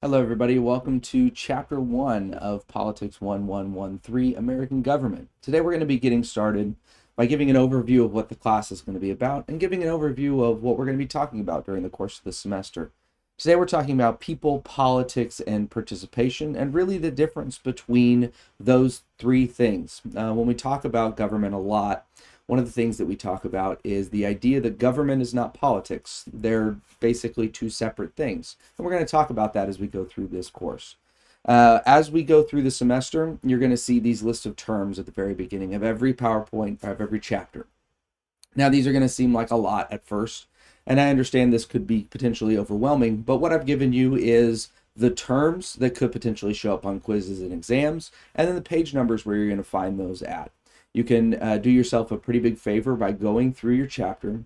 Hello, everybody. Welcome to Chapter 1 of Politics 1113, American Government. Today, we're going to be getting started by giving an overview of what the class is going to be about and giving an overview of what we're going to be talking about during the course of the semester. Today, we're talking about people, politics, and participation, and really the difference between those three things. When we talk about government a lot, one of the things that we talk about is the idea that government is not politics. They're basically two separate things. And we're going to talk about that as we go through this course. As we go through the semester, you're going to see these lists of terms at the very beginning of every PowerPoint, of every chapter. Now, these are going to seem like a lot at first, and I understand this could be potentially overwhelming, but what I've given you is the terms that could potentially show up on quizzes and exams, and then the page numbers where you're going to find those at. You can do yourself a pretty big favor by going through your chapter,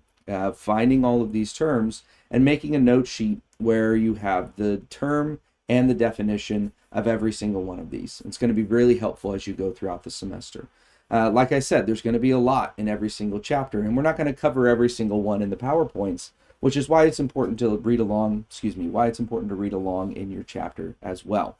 finding all of these terms, and making a note sheet where you have the term and the definition of every single one of these. It's going to be really helpful as you go throughout the semester. Like I said, there's going to be a lot in every single chapter, and we're not going to cover every single one in the PowerPoints, which is why it's important to read along, in your chapter as well.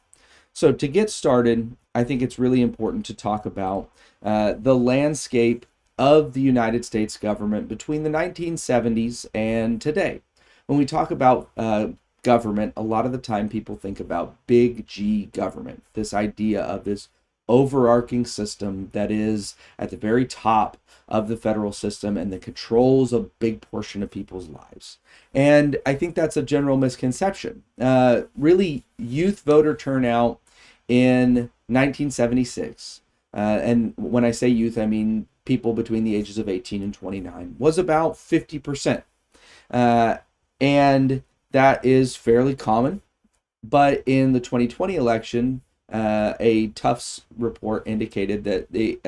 So to get started, I think it's really important to talk about the landscape of the United States government between the 1970s and today. When we talk about government, a lot of the time people think about big G government, this idea of this overarching system that is at the very top of the federal system and that controls a big portion of people's lives. And I think that's a general misconception. Really, youth voter turnout in 1976, and when I say youth, I mean people between the ages of 18 and 29, was about 50%. And that is fairly common. But in the 2020 election, a Tufts report indicated that the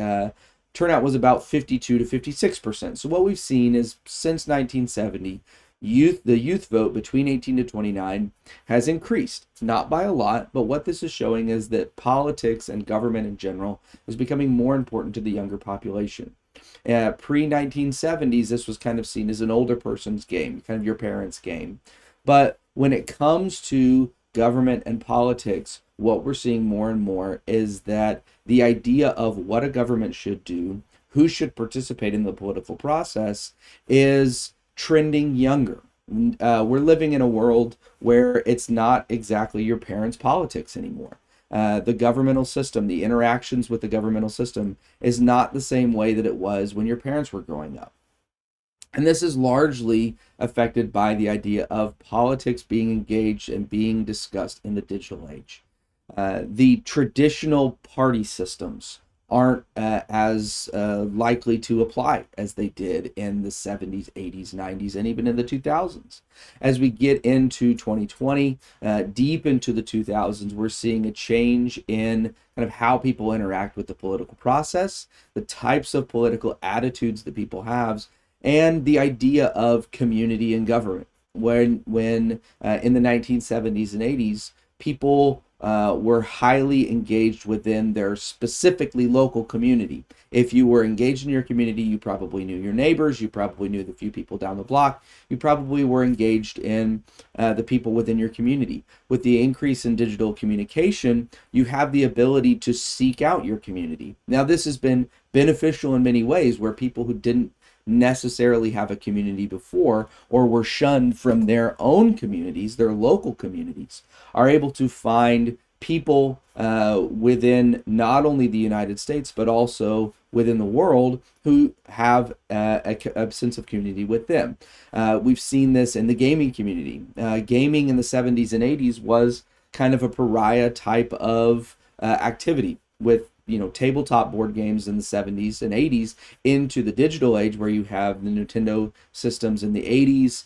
turnout was about 52 to 56%. So what we've seen is since 1970, the youth vote between 18 to 29 has increased, not by a lot, but what this is showing is that politics and government in general is becoming more important to the younger population. Pre-1970s, this was kind of seen as an older person's game, kind of your parents' game. But when it comes to government and politics, what we're seeing more and more is that the idea of what a government should do, who should participate in the political process, is trending younger. We're living in a world where it's not exactly your parents' politics anymore. The governmental system, the interactions with the governmental system is not the same way that it was when your parents were growing up. And this is largely affected by the idea of politics being engaged and being discussed in the digital age. The traditional party systems aren't as likely to apply as they did in the 70s, 80s, 90s, and even in the 2000s. As we get into 2020, deep into the 2000s, we're seeing a change in kind of how people interact with the political process, the types of political attitudes that people have, and the idea of community and government. When in the 1970s and 80s, people were highly engaged within their specifically local community. If you were engaged in your community, you probably knew your neighbors, you probably knew the few people down the block, you probably were engaged in the people within your community. With the increase in digital communication, you have the ability to seek out your community. Now, this has been beneficial in many ways, where people who didn't necessarily have a community before or were shunned from their own communities, their local communities, are able to find people within not only the United States but also within the world who have a sense of community with them. We've seen this in the gaming community. Gaming in the 70s and 80s was kind of a pariah type of activity, with tabletop board games in the 70s and 80s into the digital age, where you have the Nintendo systems in the 80s,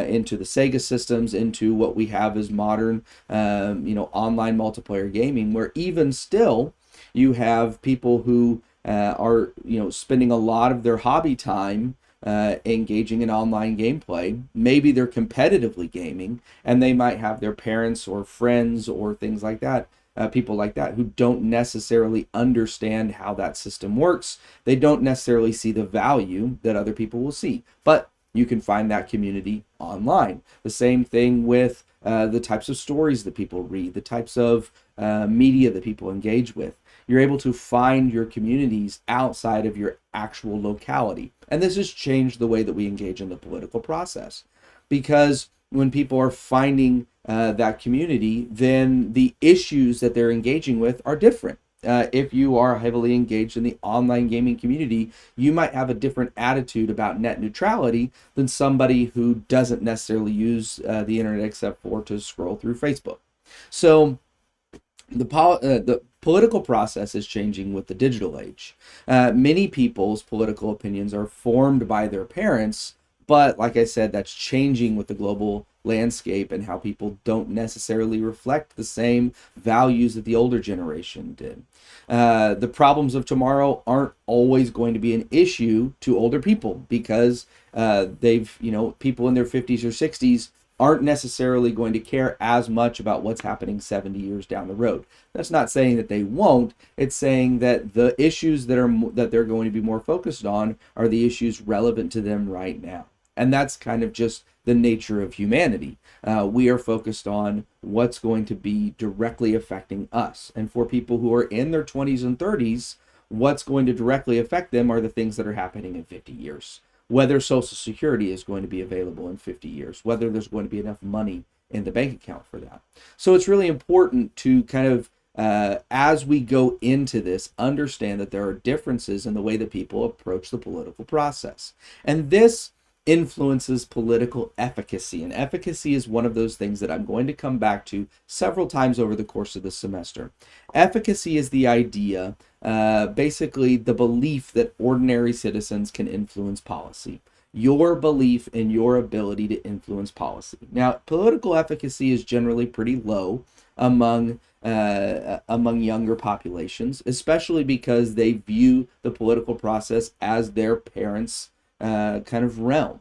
into the Sega systems, into what we have as modern online multiplayer gaming, where even still you have people who are spending a lot of their hobby time engaging in online gameplay. Maybe they're competitively gaming, and they might have their parents or friends or things like that, people like that, who don't necessarily understand how that system works. They don't necessarily see the value that other people will see, but you can find that community online. The same thing with the types of stories that people read, the types of media that people engage with. You're able to find your communities outside of your actual locality. And this has changed the way that we engage in the political process, because when people are finding that community, then the issues that they're engaging with are different. If you are heavily engaged in the online gaming community, you might have a different attitude about net neutrality than somebody who doesn't necessarily use the internet except for to scroll through Facebook. So the political process is changing with the digital age. Many people's political opinions are formed by their parents, but like I said, that's changing with the global landscape and how people don't necessarily reflect the same values that the older generation did. The problems of tomorrow aren't always going to be an issue to older people, because people in their 50s or 60s aren't necessarily going to care as much about what's happening 70 years down the road. That's not saying that they won't. It's saying that the issues that they're going to be more focused on are the issues relevant to them right now. And that's kind of just the nature of humanity. We are focused on what's going to be directly affecting us. And for people who are in their 20s and 30s, what's going to directly affect them are the things that are happening in 50 years. Whether Social Security is going to be available in 50 years, whether there's going to be enough money in the bank account for that. So it's really important to kind of, as we go into this, understand that there are differences in the way that people approach the political process. And this influences political efficacy. And efficacy is one of those things that I'm going to come back to several times over the course of the semester. Efficacy is the idea, basically the belief that ordinary citizens can influence policy. Your belief in your ability to influence policy. Now, political efficacy is generally pretty low among younger populations, especially because they view the political process as their parents' kind of realm.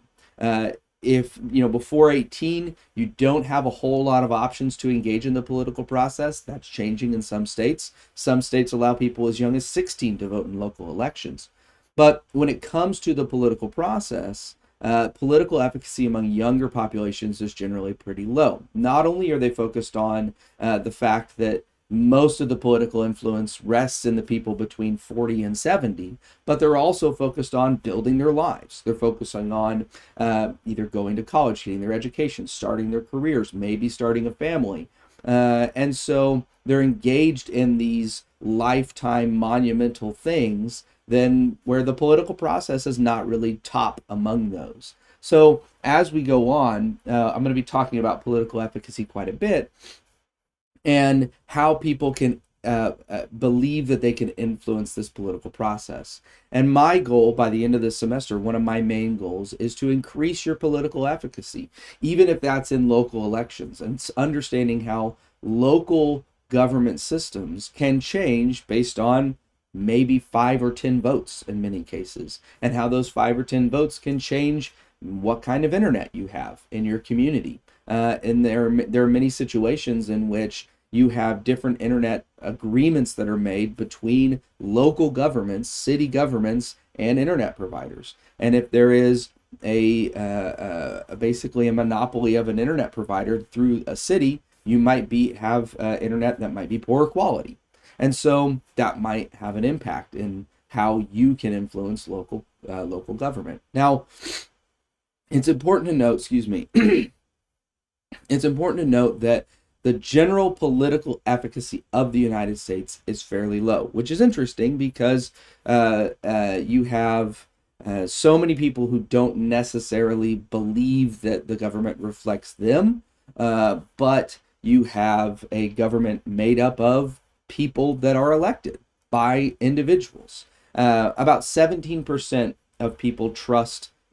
If before 18 you don't have a whole lot of options to engage in the political process, that's changing in some states. Some states allow people as young as 16 to vote in local elections. But when it comes to the political process, political efficacy among younger populations is generally pretty low. Not only are they focused on the fact that most of the political influence rests in the people between 40 and 70, but they're also focused on building their lives. They're focusing on either going to college, getting their education, starting their careers, maybe starting a family. And so they're engaged in these lifetime monumental things then where the political process is not really top among those. So as we go on, I'm going to be talking about political efficacy quite a bit, and how people can believe that they can influence this political process. And my goal by the end of this semester, one of my main goals, is to increase your political efficacy, even if that's in local elections, and understanding how local government systems can change based on maybe 5 or 10 votes in many cases, and how those 5 or 10 votes can change what kind of internet you have in your community. And there are many situations in which you have different internet agreements that are made between local governments, city governments, and internet providers. And if there is basically a monopoly of an internet provider through a city, you might have internet that might be poor quality. And so that might have an impact in how you can influence local government. Now, it's important to note, it's important to note that the general political efficacy of the United States is fairly low, which is interesting because you have so many people who don't necessarily believe that the government reflects them, but you have a government made up of people that are elected by individuals. About 17% of people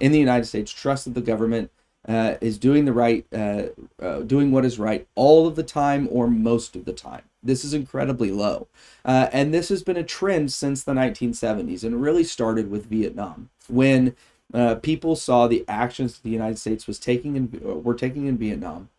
in the United States trust that the government is doing doing what is right all of the time or most of the time. This is incredibly low. And this has been a trend since the 1970s, and it really started with Vietnam, when people saw the actions that the United States were taking in Vietnam.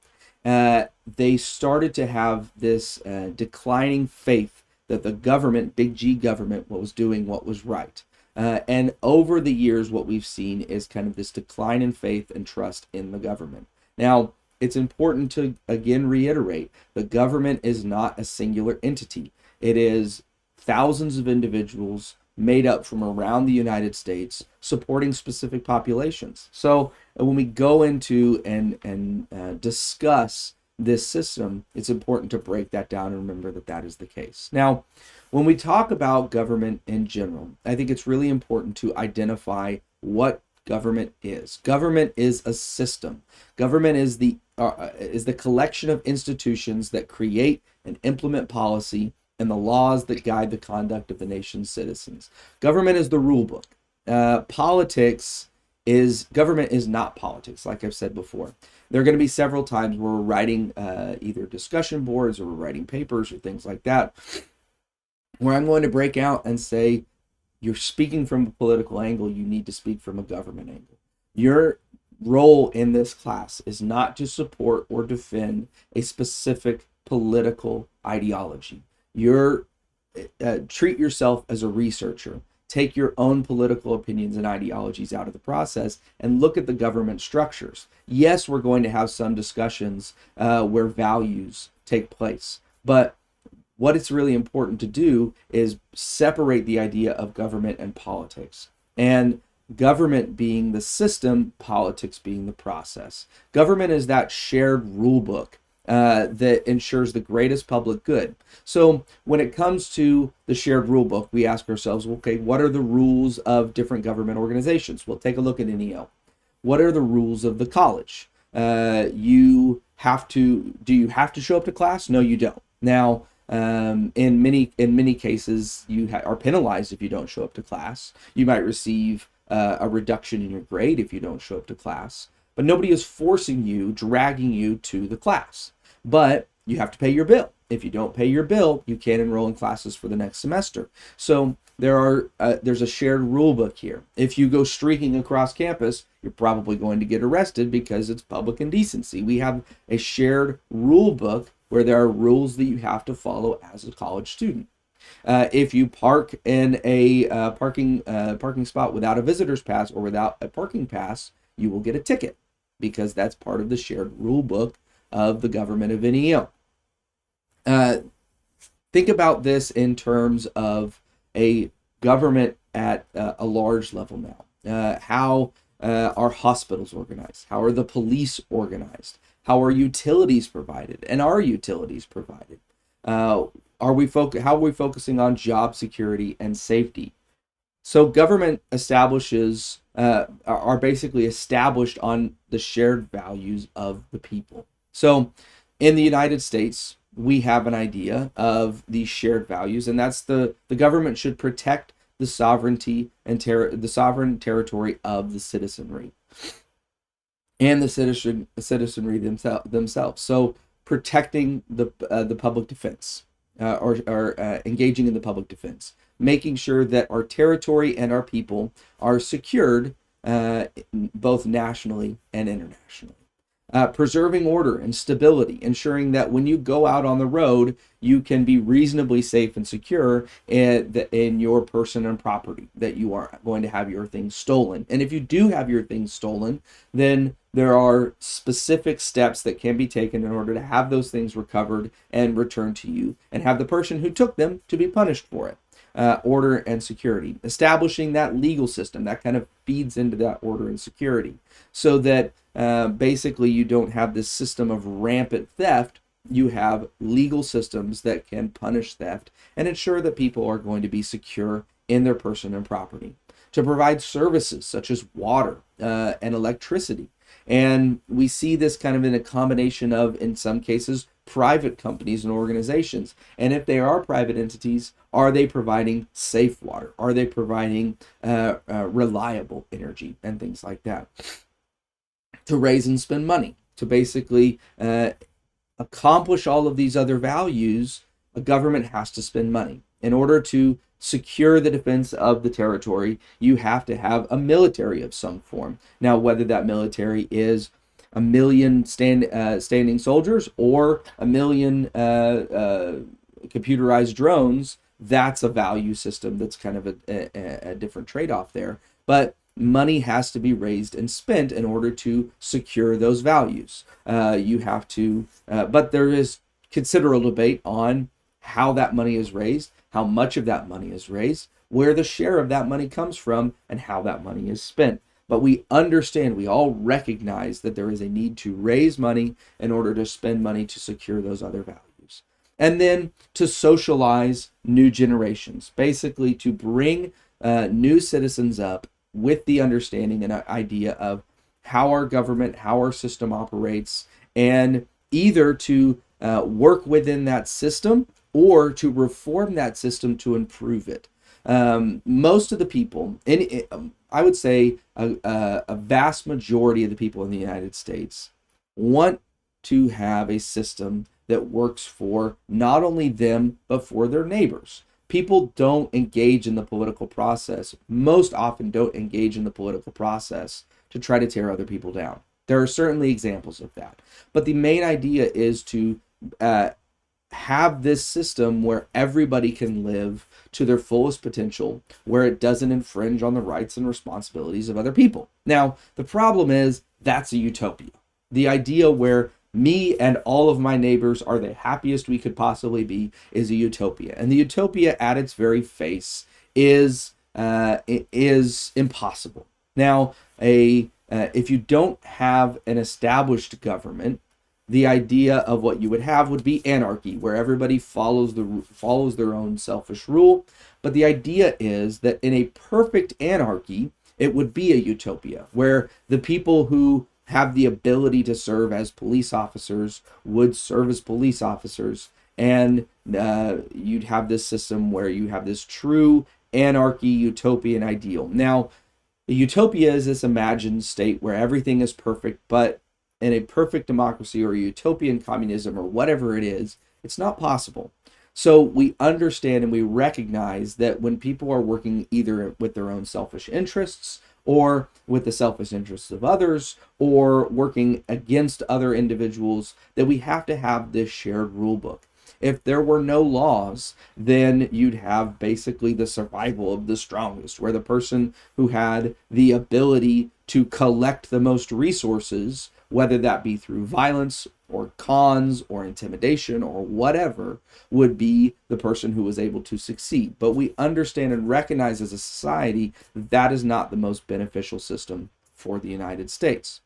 They started to have this declining faith that the government, big G government, was doing what was right. And over the years, what we've seen is kind of this decline in faith and trust in the government. Now, it's important to again reiterate, the government is not a singular entity. It is thousands of individuals made up from around the United States supporting specific populations. So when we go into and discuss this system, it's important to break that down and remember that that is the case. Now, when we talk about government in general, I think it's really important to identify what government is. Government is a system. Government is the collection of institutions that create and implement policy and the laws that guide the conduct of the nation's citizens. Government is the rule book. Government is not politics, like I've said before. There are going to be several times where we're writing either discussion boards or we're writing papers or things like that, where I'm going to break out and say, you're speaking from a political angle, you need to speak from a government angle. Your role in this class is not to support or defend a specific political ideology. Treat yourself as a researcher. Take your own political opinions and ideologies out of the process and look at the government structures. Yes, we're going to have some discussions where values take place, but what it's really important to do is separate the idea of government and politics. And government being the system, politics being the process. Government is that shared rule book that ensures the greatest public good. So when it comes to the shared rule book, we ask ourselves, okay, what are the rules of different government organizations? We'll take a look at NEO. What are the rules of the college? Do you have to show up to class? No, you don't. Now, in many cases, you are penalized if you don't show up to class. You might receive a reduction in your grade if you don't show up to class. But nobody is forcing you, dragging you to the class. But you have to pay your bill. If you don't pay your bill, you can't enroll in classes for the next semester. So there's a shared rule book here. If you go streaking across campus, you're probably going to get arrested because it's public indecency. We have a shared rule book where there are rules that you have to follow as a college student. If you park in a parking spot without a visitor's pass or without a parking pass, you will get a ticket because that's part of the shared rule book of the government of NEO. Think about this in terms of a government at a large level now. How are hospitals organized? How are the police organized? How are utilities provided? And are utilities provided? How are we focusing on job security and safety? So government are basically established on the shared values of the people. So in the United States, we have an idea of these shared values, and that's the government should protect the sovereignty and the sovereign territory of the citizenry and the citizenry themselves. So protecting the public defense or engaging in the public defense, making sure that our territory and our people are secured both nationally and internationally. Preserving order and stability, ensuring that when you go out on the road, you can be reasonably safe and secure in your person and property, that you are going to have your things stolen. And if you do have your things stolen, then there are specific steps that can be taken in order to have those things recovered and returned to you, and have the person who took them to be punished for it. Order and security, establishing that legal system that kind of feeds into that order and security, so that basically you don't have this system of rampant theft. You have legal systems that can punish theft and ensure that people are going to be secure in their person and property. To provide services such as water and electricity. And we see this kind of in a combination of, in some cases, private companies and organizations. And if they are private entities, are they providing safe water? Are they providing reliable energy and things like that? To raise and spend money, to basically accomplish all of these other values, a government has to spend money. In order to secure the defense of the territory, you have to have a military of some form. Now, whether that military is 1 million standing soldiers or 1 million computerized drones, that's a value system that's kind of a different trade-off there. But money has to be raised and spent in order to secure those values. You have to, but there is considerable debate on how that money is raised, how much of that money is raised, where the share of that money comes from, and how that money is spent. But we understand, we all recognize that there is a need to raise money in order to spend money to secure those other values. And then to socialize new generations, basically to bring new citizens up with the understanding and idea of how our government, how our system operates, and either to work within that system or to reform that system to improve it. Most of the people, I would say a vast majority of the people in the United States want to have a system that works for not only them, but for their neighbors. People don't engage in the political process, most often don't engage in the political process to try to tear other people down. There are certainly examples of that. But the main idea is to have this system where everybody can live to their fullest potential, where it doesn't infringe on the rights and responsibilities of other people. Now, the problem is that's a utopia. The idea where me and all of my neighbors are the happiest we could possibly be is a utopia. And the utopia at its very face is impossible. Now, if you don't have an established government, the idea of what you would have would be anarchy, where everybody follows their own selfish rule. But the idea is that in a perfect anarchy, it would be a utopia, where the people who have the ability to serve as police officers would serve as police officers, and you'd have this system where you have this true anarchy utopian ideal. Now, the utopia is this imagined state where everything is perfect, but in a perfect democracy or utopian communism or whatever it is, it's not possible. So we understand and we recognize that when people are working either with their own selfish interests or with the selfish interests of others, or working against other individuals, that we have to have this shared rule book. If there were no laws, then you'd have basically the survival of the strongest, where the person who had the ability to collect the most resources, whether that be through violence or cons or intimidation or whatever, would be the person who was able to succeed. But we understand and recognize as a society that is not the most beneficial system for the United States.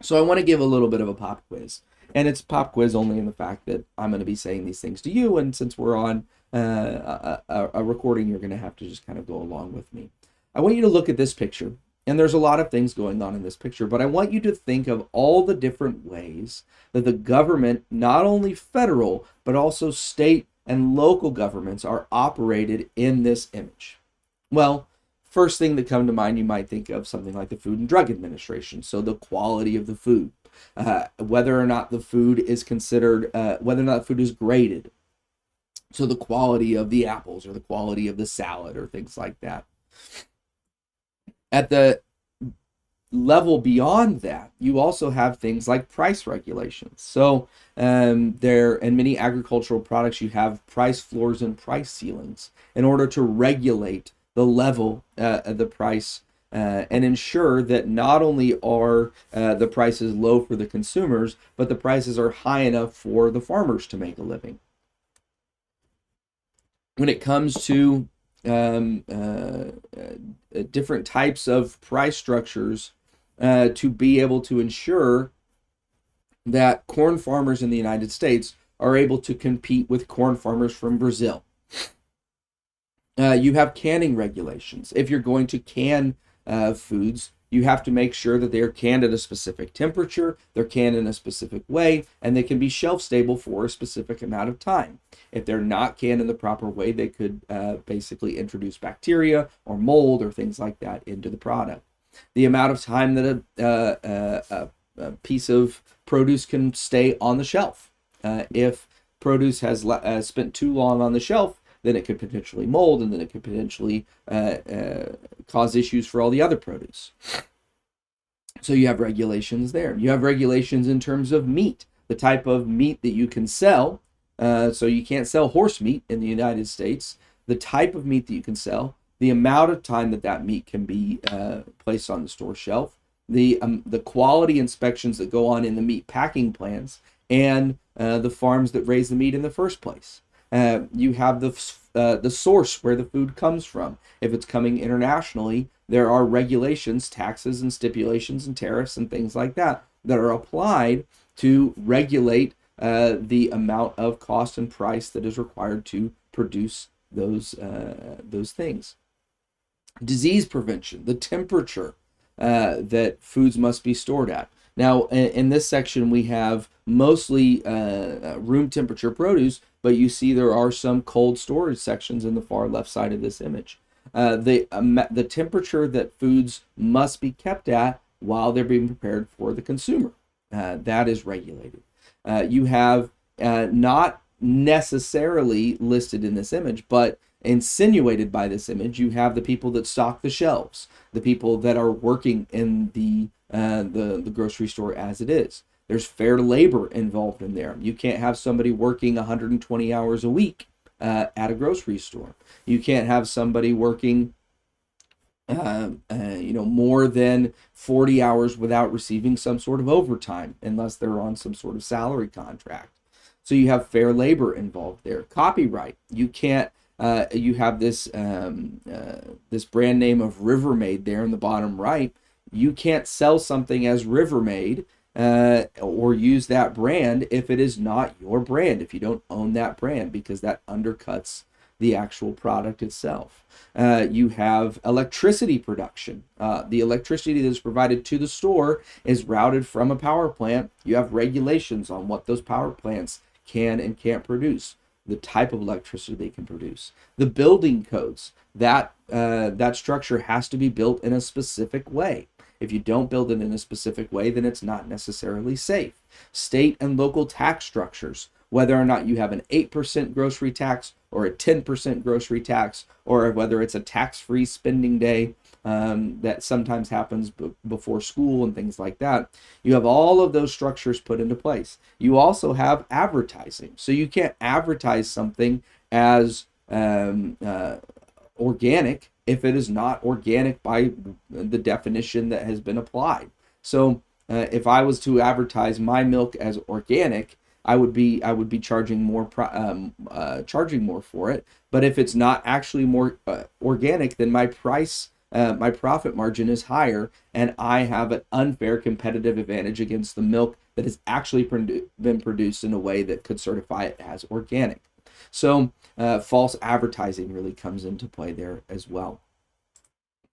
So I want to give a little bit of a pop quiz. And it's pop quiz only in the fact that I'm going to be saying these things to you, and since we're on a recording, you're going to have to just kind of go along with me. I want you to look at this picture, and there's a lot of things going on in this picture, but I want you to think of all the different ways that the government, not only federal, but also state and local governments, are operated in this image. Well, first thing that comes to mind, you might think of something like the Food and Drug Administration, so the quality of the food. Whether or not the food is considered, whether or not the food is graded. So the quality of the apples or the quality of the salad or things like that. At the level beyond that, you also have things like price regulations. So there, in many agricultural products, you have price floors and price ceilings in order to regulate the level of the price and ensure that not only are the prices low for the consumers, but the prices are high enough for the farmers to make a living. When it comes to different types of price structures, to be able to ensure that corn farmers in the United States are able to compete with corn farmers from Brazil. You have canning regulations. If you're going to can foods, you have to make sure that they are canned at a specific temperature, they're canned in a specific way, and they can be shelf stable for a specific amount of time. If they're not canned in the proper way, they could basically introduce bacteria or mold or things like that into the product. The amount of time that a piece of produce can stay on the shelf. If produce has spent too long on the shelf, then it could potentially mold, and then it could potentially cause issues for all the other produce. So you have regulations there. You have regulations in terms of meat, the type of meat that you can sell. So you can't sell horse meat in the United States. The type of meat that you can sell, the amount of time that meat can be placed on the store shelf, the quality inspections that go on in the meat packing plants, and the farms that raise the meat in the first place. You have the source where the food comes from. If it's coming internationally, there are regulations, taxes, and stipulations, and tariffs, and things like that are applied to regulate the amount of cost and price that is required to produce those things. Disease prevention, the temperature that foods must be stored at. Now, in this section, we have mostly room temperature produce, but you see there are some cold storage sections in the far left side of this image. The temperature that foods must be kept at while they're being prepared for the consumer, that is regulated. You have not necessarily listed in this image, but insinuated by this image, you have the people that stock the shelves, the people that are working in the grocery store as it is. There's fair labor involved in there. You can't have somebody working 120 hours a week at a grocery store. You can't have somebody working more than 40 hours without receiving some sort of overtime unless they're on some sort of salary contract. So you have fair labor involved there. Copyright. You can't you have this this brand name of Rivermaid there in the bottom right. You can't sell something as Rivermaid or use that brand if it is not your brand, if you don't own that brand, because that undercuts the actual product itself. You have electricity production. The electricity that is provided to the store is routed from a power plant. You have regulations on what those power plants can and can't produce, the type of electricity they can produce. The building codes, that structure has to be built in a specific way. If you don't build it in a specific way, then it's not necessarily safe. State and local tax structures, whether or not you have an 8% grocery tax or a 10% grocery tax, or whether it's a tax-free spending day that sometimes happens before school and things like that. You have all of those structures put into place. You also have advertising. So you can't advertise something as organic if it is not organic by the definition that has been applied. So if I was to advertise my milk as organic, I would be charging more for it. But if it's not actually more organic, then my profit margin is higher, and I have an unfair competitive advantage against the milk that has actually been produced in a way that could certify it as organic. So false advertising really comes into play there as well.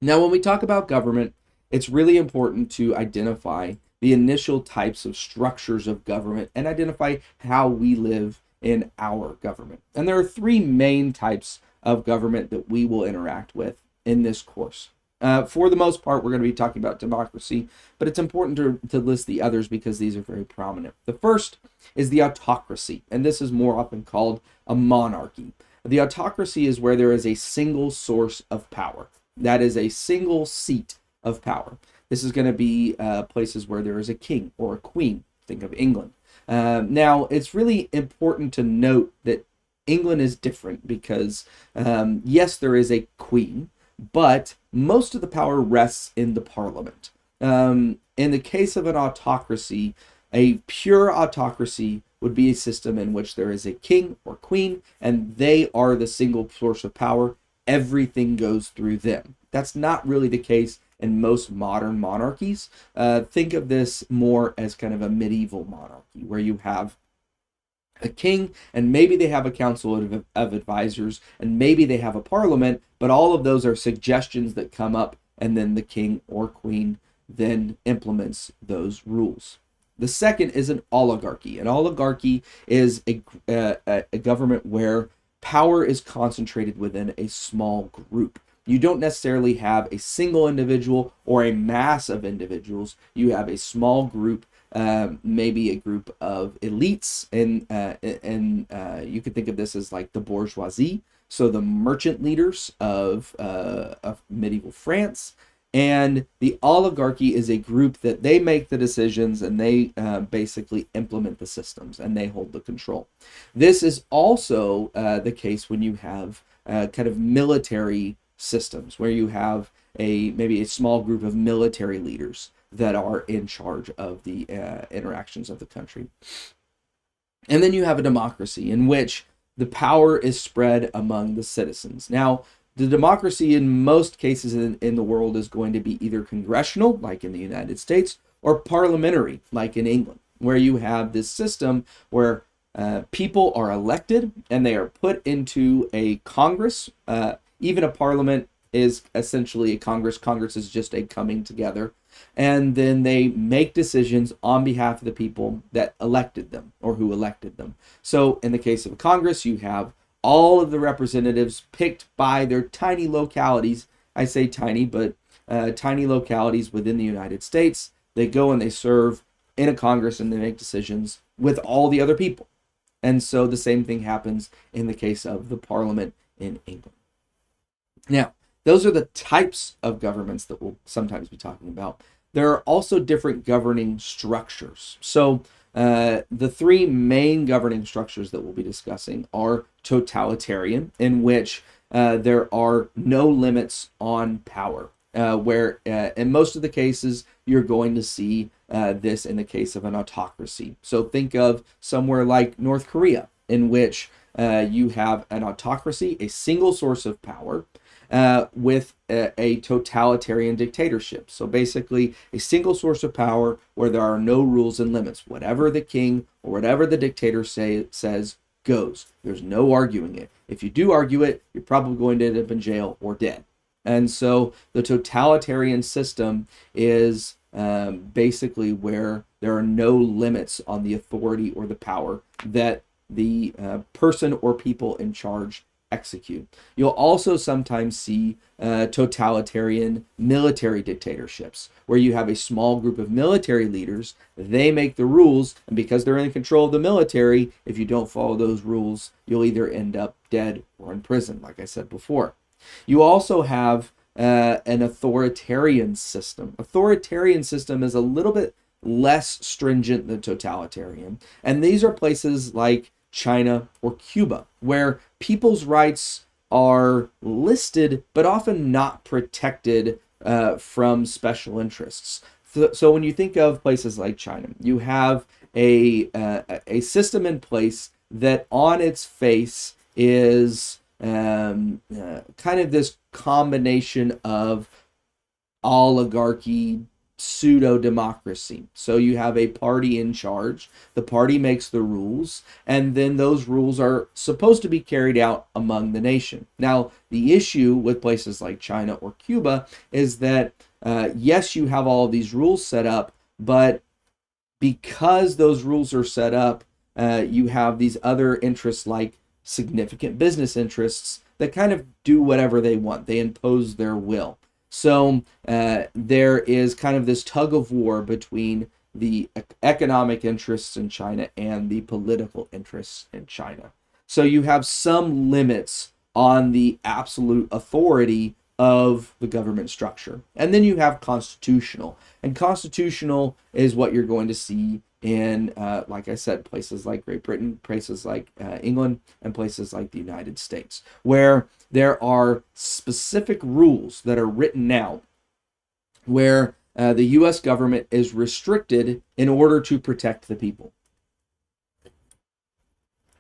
Now, when we talk about government, it's really important to identify the initial types of structures of government and identify how we live in our government. And there are three main types of government that we will interact with in this course. For the most part, we're going to be talking about democracy, but it's important to list the others because these are very prominent. The first is the autocracy, and this is more often called a monarchy. The autocracy is where there is a single source of power. That is a single seat of power. This is going to be places where there is a king or a queen. Think of England. Now, it's really important to note that England is different because, yes, there is a queen, but most of the power rests in the parliament. In the case of an autocracy, a pure autocracy would be a system in which there is a king or queen, and they are the single source of power. Everything goes through them. That's not really the case in most modern monarchies. Think of this more as kind of a medieval monarchy, where you have a king, and maybe they have a council of advisors, and maybe they have a parliament, but all of those are suggestions that come up, and then the king or queen then implements those rules. The second is an oligarchy. An oligarchy is a government where power is concentrated within a small group. You don't necessarily have a single individual or a mass of individuals. You have a small group, maybe a group of elites, and you could think of this as like the bourgeoisie, so the merchant leaders of medieval France. And the oligarchy is a group that they make the decisions, and they basically implement the systems, and they hold the control. This is also the case when you have kind of military systems where you have maybe a small group of military leaders that are in charge of the interactions of the country. And then you have a democracy in which the power is spread among the citizens. Now, the democracy in most cases in the world is going to be either congressional, like in the United States, or parliamentary, like in England, where you have this system where people are elected and they are put into a Congress. Even a parliament is essentially a Congress. Congress is just a coming together. And then they make decisions on behalf of the people that elected them or who elected them. So in the case of Congress, you have all of the representatives picked by their tiny localities. I say tiny, but tiny localities within the United States. They go and they serve in a Congress and they make decisions with all the other people. And so the same thing happens in the case of the Parliament in England. Now, those are the types of governments that we'll sometimes be talking about. There are also different governing structures. So the three main governing structures that we'll be discussing are totalitarian, in which there are no limits on power, where in most of the cases you're going to see this in the case of an autocracy. So think of somewhere like North Korea, in which you have an autocracy, a single source of power, with a totalitarian dictatorship. So basically a single source of power where there are no rules and limits. Whatever the king or whatever the dictator says goes. There's no arguing it. If you do argue it, you're probably going to end up in jail or dead. And so the totalitarian system is basically where there are no limits on the authority or the power that the person or people in charge execute. You'll also sometimes see totalitarian military dictatorships, where you have a small group of military leaders. They make the rules, and because they're in control of the military, if you don't follow those rules, you'll either end up dead or in prison, like I said before. You also have an authoritarian system. Authoritarian system is a little bit less stringent than totalitarian, and these are places like China or Cuba, where people's rights are listed but often not protected from special interests. So when you think of places like China, you have a system in place that on its face is kind of this combination of oligarchy, pseudo-democracy. So you have a party in charge, the party makes the rules, and then those rules are supposed to be carried out among the nation. Now, the issue with places like China or Cuba is that, yes, you have all of these rules set up, but because those rules are set up, you have these other interests like significant business interests that kind of do whatever they want. They impose their will. So there is kind of this tug of war between the economic interests in China and the political interests in China. So you have some limits on the absolute authority of the government structure. And then you have constitutional. And constitutional is what you're going to see in, like I said, places like Great Britain, places like England, and places like the United States, where there are specific rules that are written out where the U.S. government is restricted in order to protect the people.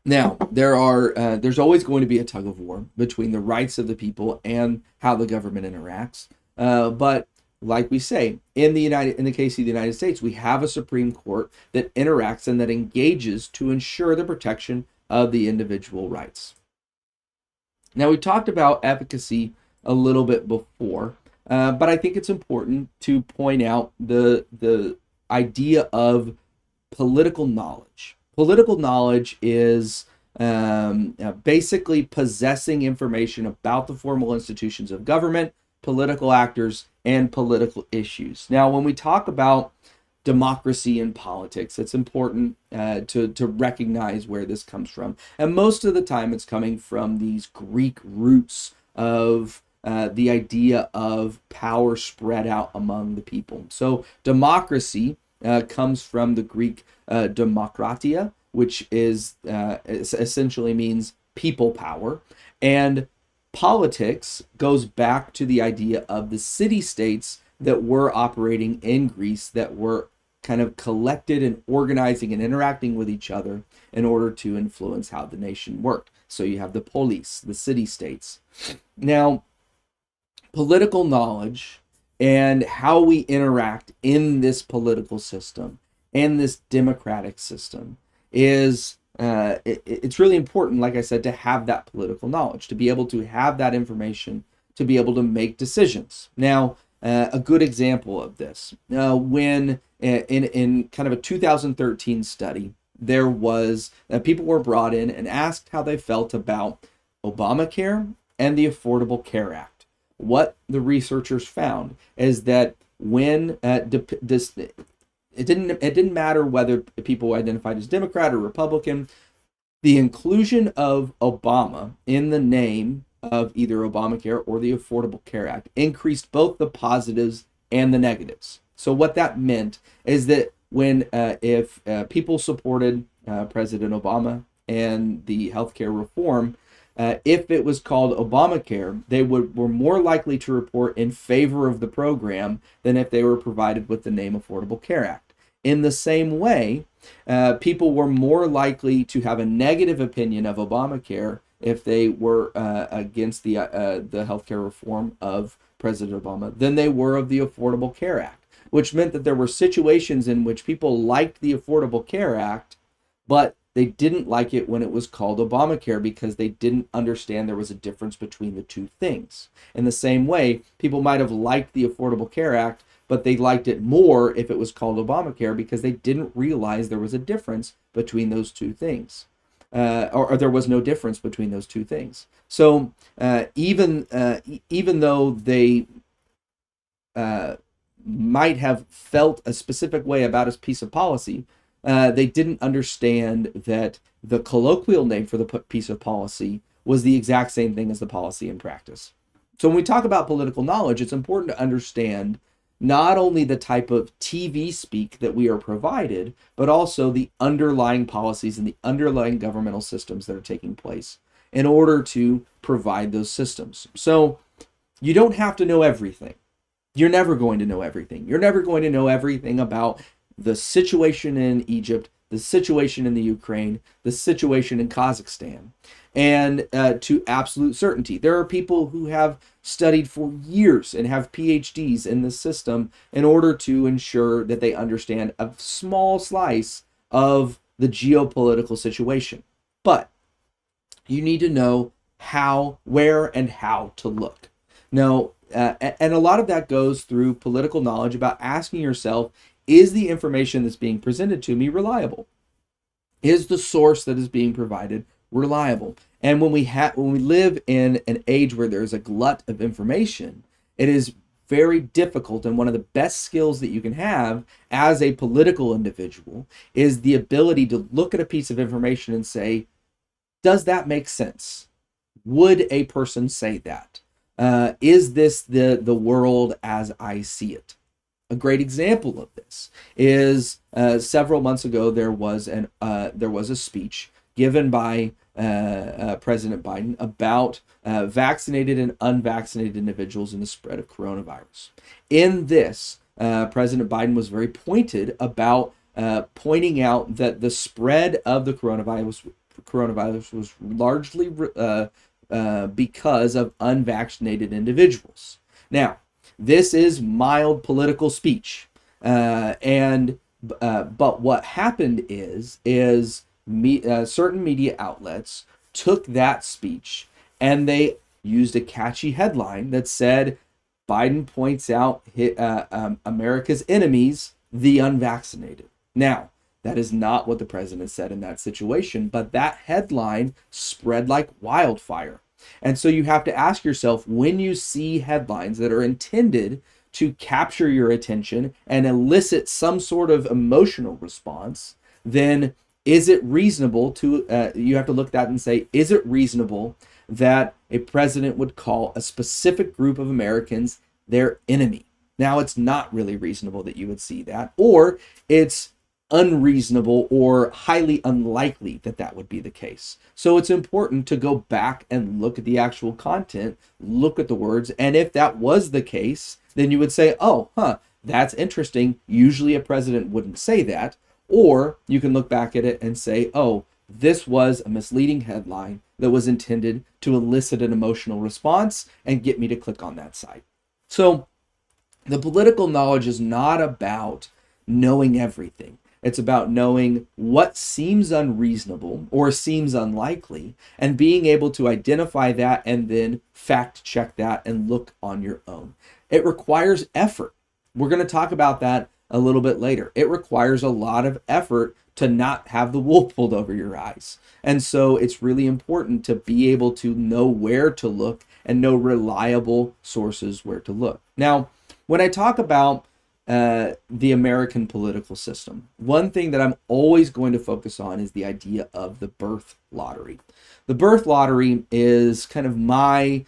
Now, there's always going to be a tug of war between the rights of the people and how the government interacts. But like we say, in the case of the United States, we have a Supreme Court that interacts and that engages to ensure the protection of the individual rights. Now, we talked about efficacy a little bit before, but I think it's important to point out the idea of political knowledge. Political knowledge is basically possessing information about the formal institutions of government, political actors, and political issues. Now, when we talk about democracy and politics, it's important to recognize where this comes from. And most of the time, it's coming from these Greek roots of the idea of power spread out among the people. So democracy comes from the Greek demokratia, which is essentially means people power. And Politics goes back to the idea of the city-states that were operating in Greece, that were kind of collected and organizing and interacting with each other in order to influence how the nation worked. So you have the polis, the city-states. Now, political knowledge and how we interact in this political system and this democratic system is it's really important, like I said, to have that political knowledge, to be able to have that information, to be able to make decisions. Now, a good example of this, when in kind of a 2013 study, there was people were brought in and asked how they felt about Obamacare and the Affordable Care Act. What the researchers found is that when it didn't matter whether people identified as Democrat or Republican, the inclusion of Obama in the name of either Obamacare or the Affordable Care Act increased both the positives and the negatives. So what that meant is that when if people supported President Obama and the healthcare reform, if it was called Obamacare, they were more likely to report in favor of the program than if they were provided with the name Affordable Care Act. In the same way, people were more likely to have a negative opinion of Obamacare if they were against the healthcare reform of President Obama than they were of the Affordable Care Act, which meant that there were situations in which people liked the Affordable Care Act, but they didn't like it when it was called Obamacare because they didn't understand there was a difference between the two things. In the same way, people might have liked the Affordable Care Act, but they liked it more if it was called Obamacare because they didn't realize there was a difference between those two things. Or there was no difference between those two things. So even though they might have felt a specific way about a piece of policy, they didn't understand that the colloquial name for the piece of policy was the exact same thing as the policy in practice. So when we talk about political knowledge, it's important to understand not only the type of TV speak that we are provided, but also the underlying policies and the underlying governmental systems that are taking place in order to provide those systems. So you don't have to know everything. You're never going to know everything. You're never going to know everything about the situation in Egypt, the situation in the Ukraine, the situation in Kazakhstan, and to absolute certainty. There are people who have studied for years and have PhDs in this system in order to ensure that they understand a small slice of the geopolitical situation. But you need to know how, where, and how to look. Now, and a lot of that goes through political knowledge about asking yourself, is the information that's being presented to me reliable? Is the source that is being provided reliable? And when we live in an age where there's a glut of information, it is very difficult, and one of the best skills that you can have as a political individual is the ability to look at a piece of information and say, does that make sense? Would a person say that? Is this the world as I see it? A great example of this is several months ago there was a speech given by President Biden about vaccinated and unvaccinated individuals in the spread of coronavirus. In this, President Biden was very pointed about pointing out that the spread of the coronavirus was largely because of unvaccinated individuals. Now, this is mild political speech, but what happened is certain media outlets took that speech and they used a catchy headline that said, Biden points out America's enemies, the unvaccinated. Now, that is not what the president said in that situation, but that headline spread like wildfire. And so you have to ask yourself, when you see headlines that are intended to capture your attention and elicit some sort of emotional response, then is it reasonable to, you have to look at that and say, is it reasonable that a president would call a specific group of Americans their enemy? Now, it's not really reasonable that you would see that, or it's unreasonable or highly unlikely that that would be the case. So it's important to go back and look at the actual content, look at the words, and if that was the case, then you would say, oh, that's interesting. Usually a president wouldn't say that. Or you can look back at it and say, oh, this was a misleading headline that was intended to elicit an emotional response and get me to click on that site. So the political knowledge is not about knowing everything. It's about knowing what seems unreasonable or seems unlikely and being able to identify that and then fact check that and look on your own. It requires effort. We're going to talk about that a little bit later. It requires a lot of effort to not have the wool pulled over your eyes. And so it's really important to be able to know where to look and know reliable sources where to look. Now, when I talk about the American political system, one thing that I'm always going to focus on is the idea of the birth lottery. The birth lottery is kind of my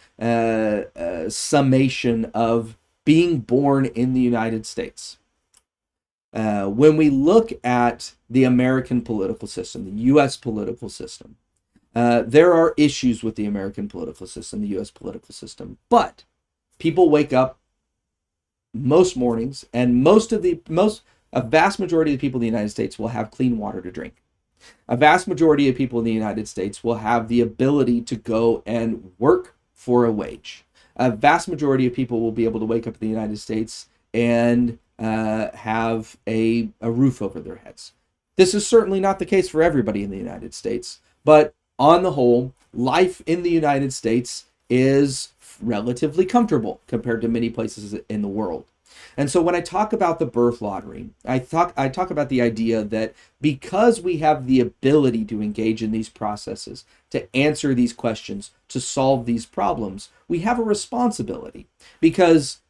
summation of being born in the United States. When we look at the American political system, the U.S. political system, there are issues with the American political system, the U.S. political system, but people wake up most mornings, and a vast majority of the people in the United States will have clean water to drink. A vast majority of people in the United States will have the ability to go and work for a wage. A vast majority of people will be able to wake up in the United States and have a roof over their heads. This is certainly not the case for everybody in the United States, but on the whole, life in the United States is relatively comfortable compared to many places in the world. And so when I talk about the birth lottery, I talk about the idea that because we have the ability to engage in these processes, to answer these questions, to solve these problems, we have a responsibility. Because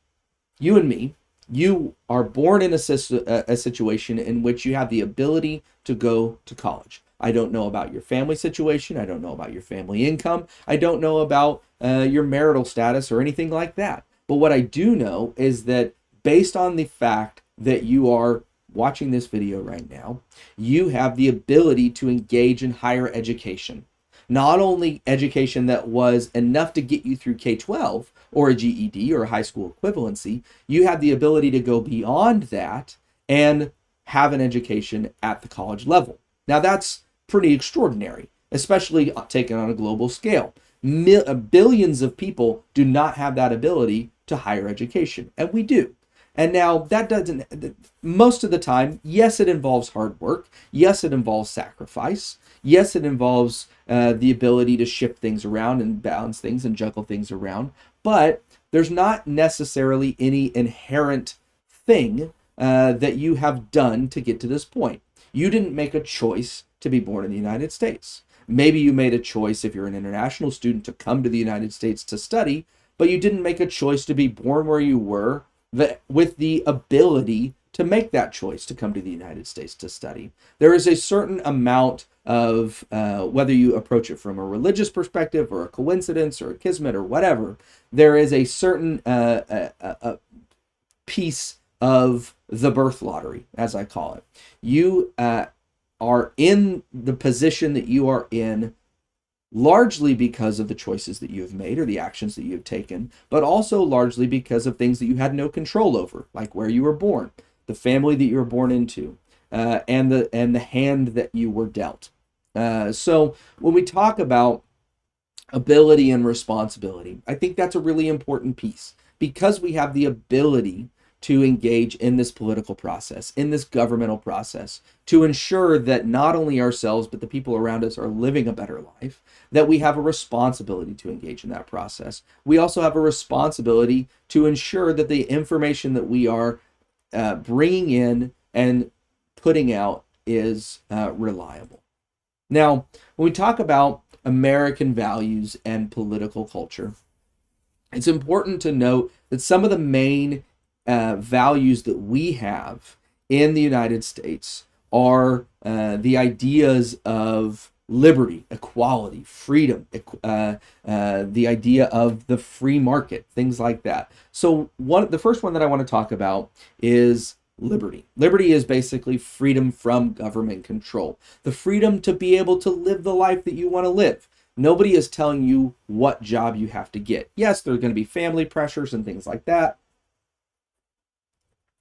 you and me, you are born in a situation in which you have the ability to go to college. I don't know about your family situation. I don't know about your family income. I don't know about your marital status or anything like that. But what I do know is that based on the fact that you are watching this video right now, you have the ability to engage in higher education. Not only education that was enough to get you through K-12 or a GED or a high school equivalency, you have the ability to go beyond that and have an education at the college level. Now that's pretty extraordinary, especially taken on a global scale. Billions of people do not have that ability to higher education, and we do. And now that doesn't, most of the time, yes, it involves hard work. Yes, it involves sacrifice. Yes, it involves the ability to shift things around and balance things and juggle things around. But there's not necessarily any inherent thing that you have done to get to this point. You didn't make a choice to be born in the United States. Maybe you made a choice if you're an international student to come to the United States to study, but you didn't make a choice to be born where you were with the ability to make that choice to come to the United States to study. There is a certain amount of, whether you approach it from a religious perspective or a coincidence or a kismet or whatever, there is a certain piece of the birth lottery, as I call it. You are in the position that you are in largely because of the choices that you have made or the actions that you have taken, but also largely because of things that you had no control over, like where you were born, the family that you were born into, and the hand that you were dealt. So when we talk about ability and responsibility, I think that's a really important piece because we have the ability to engage in this political process, in this governmental process, to ensure that not only ourselves, but the people around us are living a better life, that we have a responsibility to engage in that process. We also have a responsibility to ensure that the information that we are bringing in and putting out is reliable. Now, when we talk about American values and political culture, it's important to note that some of the main values that we have in the United States are the ideas of liberty, equality, freedom, the idea of the free market, things like that. So the first one that I want to talk about is liberty. Liberty is basically freedom from government control, the freedom to be able to live the life that you want to live. Nobody is telling you what job you have to get. Yes, there are going to be family pressures and things like that.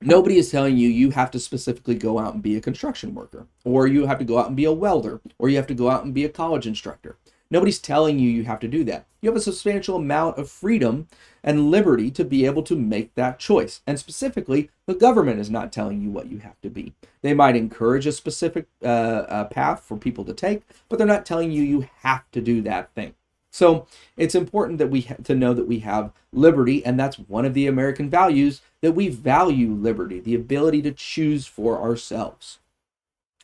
Nobody is telling you you have to specifically go out and be a construction worker, or you have to go out and be a welder, or you have to go out and be a college instructor. Nobody's telling you you have to do that. You have a substantial amount of freedom and liberty to be able to make that choice. And specifically, the government is not telling you what you have to be. They might encourage a specific path for people to take, but they're not telling you you have to do that thing. So it's important that to know that we have liberty, and that's one of the American values, that we value liberty, the ability to choose for ourselves.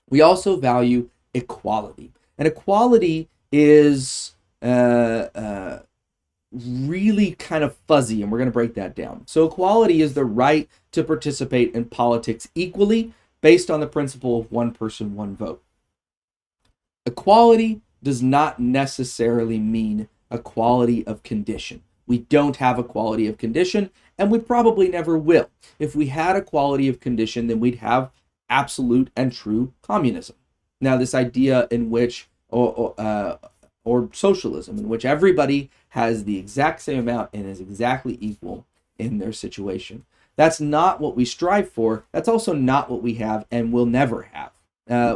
We also value equality, and equality is really kind of fuzzy, and we're going to break that down. So equality is the right to participate in politics equally based on the principle of one person, one vote. Equality does not necessarily mean equality of condition. We don't have equality of condition, and we probably never will. If we had equality of condition, then we'd have absolute and true communism. Now, this idea in which, or socialism, in which everybody has the exact same amount and is exactly equal in their situation. That's not what we strive for. That's also not what we have and will never have.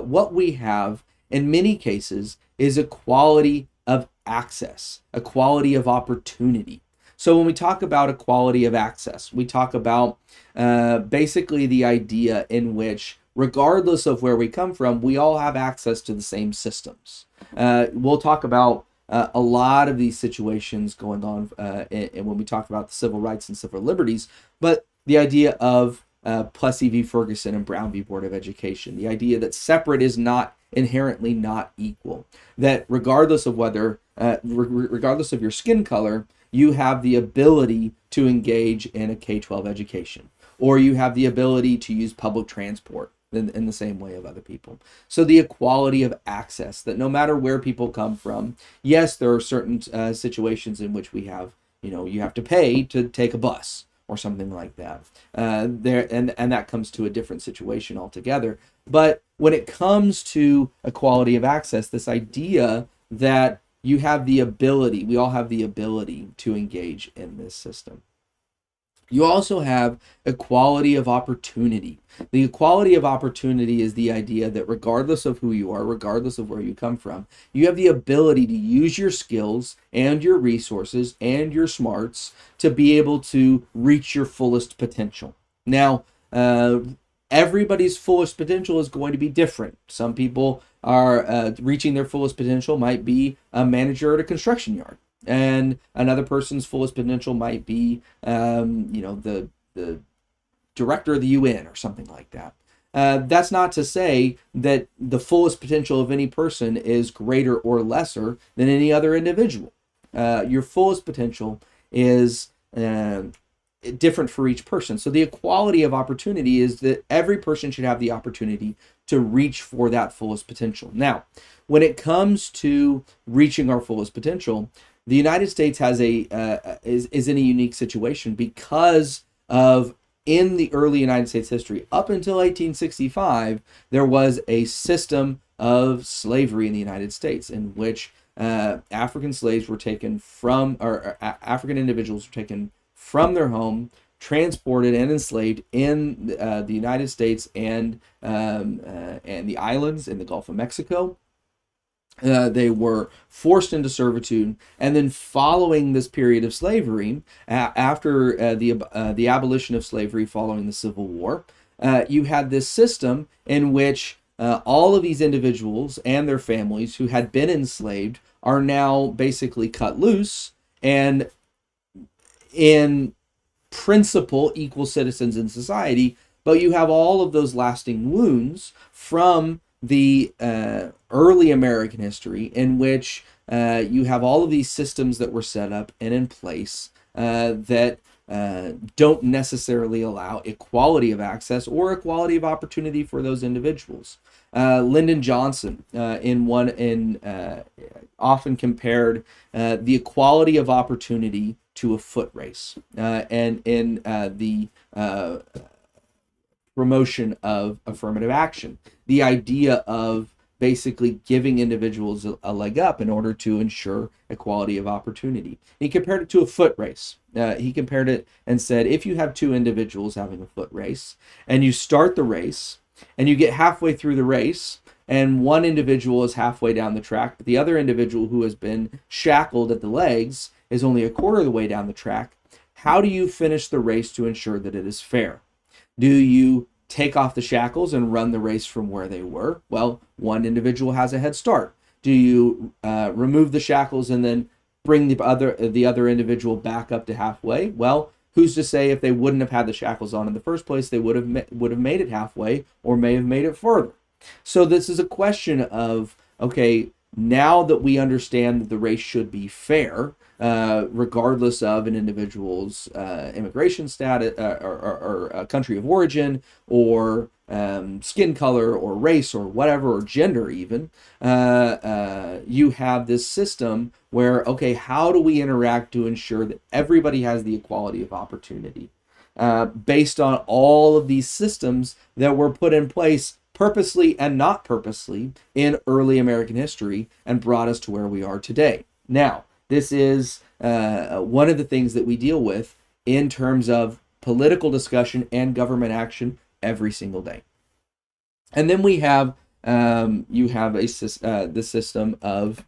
What we have in many cases is equality of access, equality of opportunity. So when we talk about equality of access, we talk about basically the idea in which, regardless of where we come from, we all have access to the same systems. We'll talk about a lot of these situations going on when we talk about the civil rights and civil liberties, but the idea of Plessy v. Ferguson and Brown v. Board of Education, the idea that separate is not inherently not equal, that regardless of whether, regardless of your skin color, you have the ability to engage in a K-12 education, or you have the ability to use public transport in the same way of other people. So the equality of access, that no matter where people come from, yes, there are certain situations in which we have, you have to pay to take a bus or something like that. And that comes to a different situation altogether. But when it comes to equality of access, this idea that you have the ability, we all have the ability to engage in this system. You also have equality of opportunity. The equality of opportunity is the idea that regardless of who you are, regardless of where you come from, you have the ability to use your skills and your resources and your smarts to be able to reach your fullest potential. Now, everybody's fullest potential is going to be different. Some people are reaching their fullest potential might be a manager at a construction yard. And another person's fullest potential might be, the director of the UN or something like that. That's not to say that the fullest potential of any person is greater or lesser than any other individual. Your fullest potential is different for each person. So the equality of opportunity is that every person should have the opportunity to reach for that fullest potential. Now, when it comes to reaching our fullest potential, the United States has is in a unique situation because of, in the early United States history, up until 1865, there was a system of slavery in the United States in which African slaves were taken from, or African individuals were taken from their home, transported and enslaved in the United States and the islands in the Gulf of Mexico. They were forced into servitude, and then following this period of slavery, after the abolition of slavery following the Civil War, you had this system in which all of these individuals and their families who had been enslaved are now basically cut loose and, in principle, equal citizens in society, but you have all of those lasting wounds from the early American history in which you have all of these systems that were set up and in place that don't necessarily allow equality of access or equality of opportunity for those individuals. Lyndon Johnson often compared the equality of opportunity to a foot race, and in the promotion of affirmative action, the idea of basically giving individuals a leg up in order to ensure equality of opportunity. He compared it to a foot race. He compared it and said, if you have two individuals having a foot race and you start the race and you get halfway through the race and one individual is halfway down the track, but the other individual who has been shackled at the legs is only a quarter of the way down the track, how do you finish the race to ensure that it is fair? Do you take off the shackles and run the race from where they were? Well, one individual has a head start. Do you remove the shackles and then bring the other individual back up to halfway? Well, who's to say if they wouldn't have had the shackles on in the first place, they would have made it halfway or may have made it further. So this is a question of, okay, now that we understand that the race should be fair, regardless of an individual's immigration status or country of origin or skin color or race or whatever, or gender even, you have this system where, okay, how do we interact to ensure that everybody has the equality of opportunity based on all of these systems that were put in place purposely and not purposely in early American history and brought us to where we are today. Now, this is one of the things that we deal with in terms of political discussion and government action every single day. And then we have the system of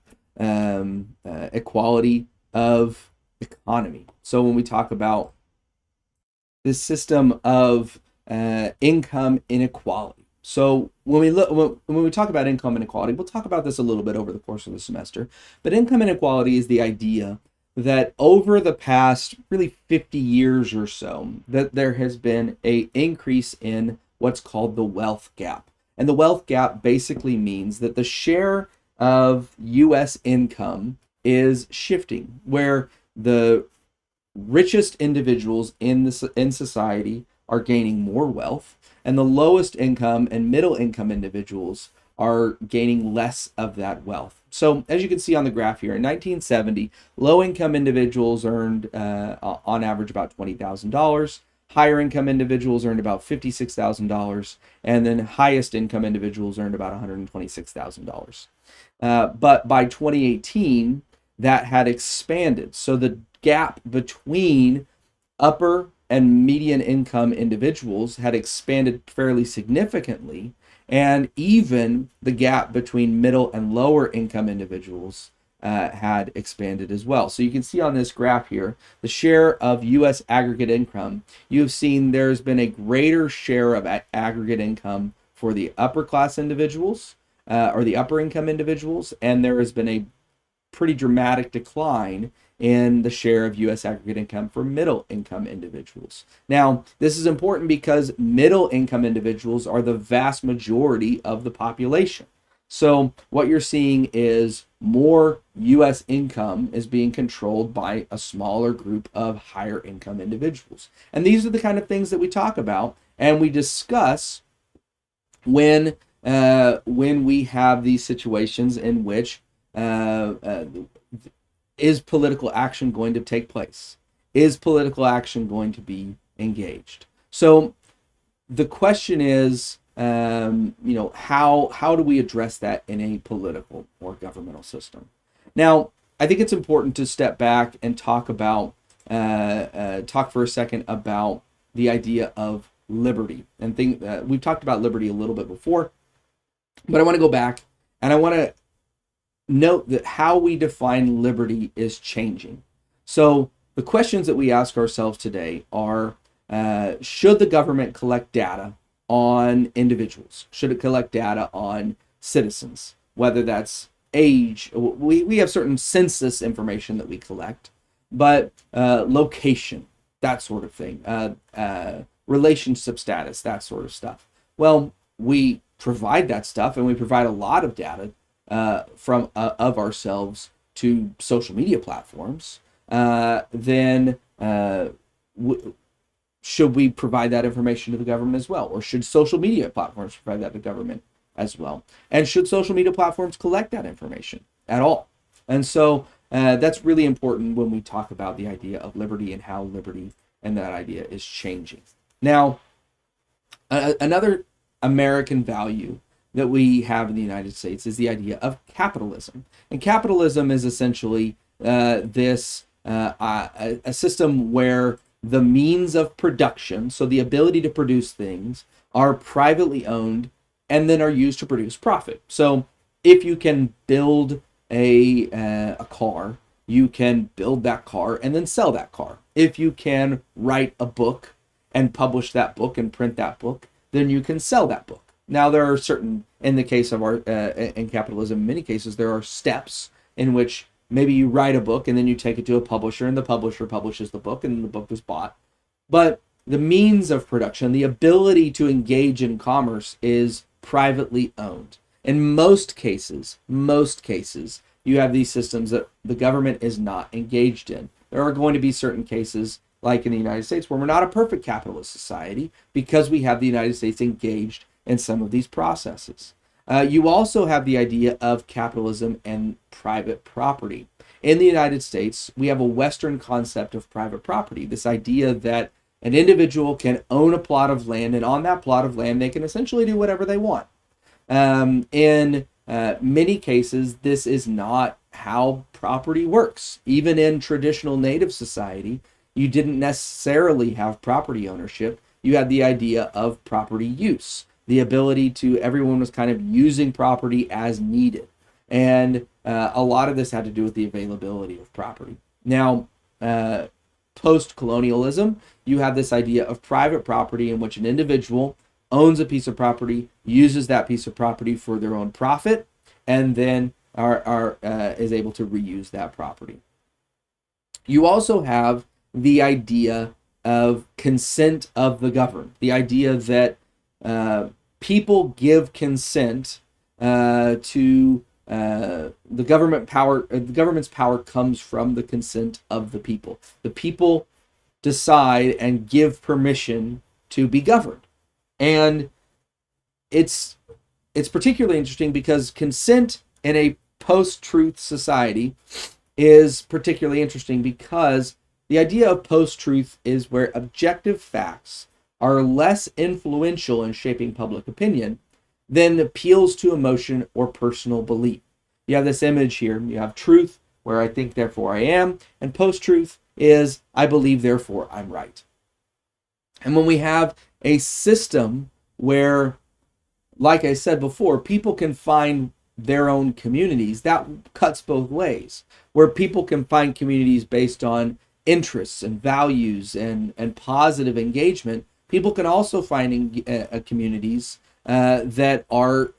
equality of economy. So when we talk about this system of income inequality. So when we talk about income inequality, we'll talk about this a little bit over the course of the semester. But income inequality is the idea that over the past really 50 years or so, that there has been an increase in what's called the wealth gap. And the wealth gap basically means that the share of U.S. income is shifting, where the richest individuals in society are gaining more wealth, and the lowest income and middle income individuals are gaining less of that wealth. So as you can see on the graph here, in 1970, low income individuals earned on average about $20,000. Higher income individuals earned about $56,000, and then highest income individuals earned about $126,000. But by 2018, that had expanded. So the gap between upper and median income individuals had expanded fairly significantly, and even the gap between middle and lower income individuals had expanded as well. So you can see on this graph here, the share of U.S. aggregate income, you've seen there's been a greater share of aggregate income for the upper class individuals or the upper income individuals, and there has been a pretty dramatic decline in the share of U.S. aggregate income for middle income individuals. Now, this is important because middle income individuals are the vast majority of the population. So what you're seeing is more U.S. income is being controlled by a smaller group of higher income individuals. And these are the kind of things that we talk about and we discuss when we have these situations in which is political action going to take place? Is political action going to be engaged? So the question is, how do we address that in a political or governmental system? Now, I think it's important to step back and talk for a second about the idea of liberty. And we've talked about liberty a little bit before, but I want to go back and I want to note that how we define liberty is changing. So the questions that we ask ourselves today are, should the government collect data on individuals? Should it collect data on citizens? Whether that's age, we have certain census information that we collect, but location, that sort of thing, relationship status, that sort of stuff. Well, we provide that stuff and we provide a lot of data of ourselves to social media platforms. Should we provide that information to the government as well? Or should social media platforms provide that to government as well? And should social media platforms collect that information at all? And so that's really important when we talk about the idea of liberty and how liberty and that idea is changing. Now, Another American value that we have in the United States is the idea of capitalism. And capitalism is essentially a system where the means of production, so the ability to produce things, are privately owned and then are used to produce profit. So if you can build a car, you can build that car and then sell that car. If you can write a book and publish that book and print that book, then you can sell that book. Now, there are certain, in the case of in capitalism, in many cases, there are steps in which maybe you write a book and then you take it to a publisher and the publisher publishes the book and the book is bought. But the means of production, the ability to engage in commerce, is privately owned. In most cases, you have these systems that the government is not engaged in. There are going to be certain cases, like in the United States, where we're not a perfect capitalist society because we have the United States engaged in some of these processes. You also have the idea of capitalism and private property. In the United States, we have a Western concept of private property, this idea that an individual can own a plot of land, and on that plot of land, they can essentially do whatever they want. In many cases, this is not how property works. Even in traditional native society, you didn't necessarily have property ownership. You had the idea of property use. The ability to, everyone was kind of using property as needed. And a lot of this had to do with the availability of property. Now, post-colonialism, you have this idea of private property in which an individual owns a piece of property, uses that piece of property for their own profit, and then is able to reuse that property. You also have the idea of consent of the governed, the idea that people give consent to the government power. The government's power comes from the consent of the people. The people decide and give permission to be governed, and it's particularly interesting because consent in a post-truth society is particularly interesting because the idea of post-truth is where objective facts are less influential in shaping public opinion than appeals to emotion or personal belief. You have this image here. You have truth, where I think, therefore I am, and post-truth is I believe, therefore I'm right. And when we have a system where, like I said before, people can find their own communities, that cuts both ways, where people can find communities based on interests and values and positive engagement. People can also find communities that are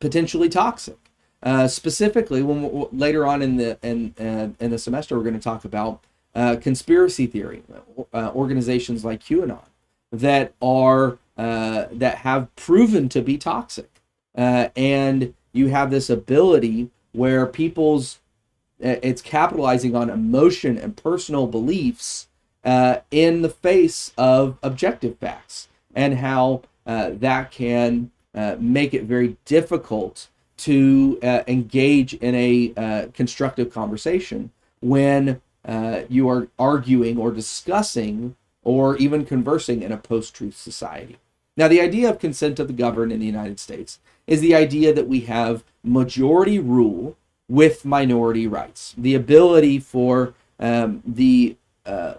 potentially toxic. Specifically, when later on in the semester, we're going to talk about conspiracy theory, organizations like QAnon that have proven to be toxic, and you have this ability where it's capitalizing on emotion and personal beliefs in the face of objective facts, and how that can make it very difficult to engage in a constructive conversation when you are arguing or discussing or even conversing in a post-truth society. Now, the idea of consent of the governed in the United States is the idea that we have majority rule with minority rights. The ability for the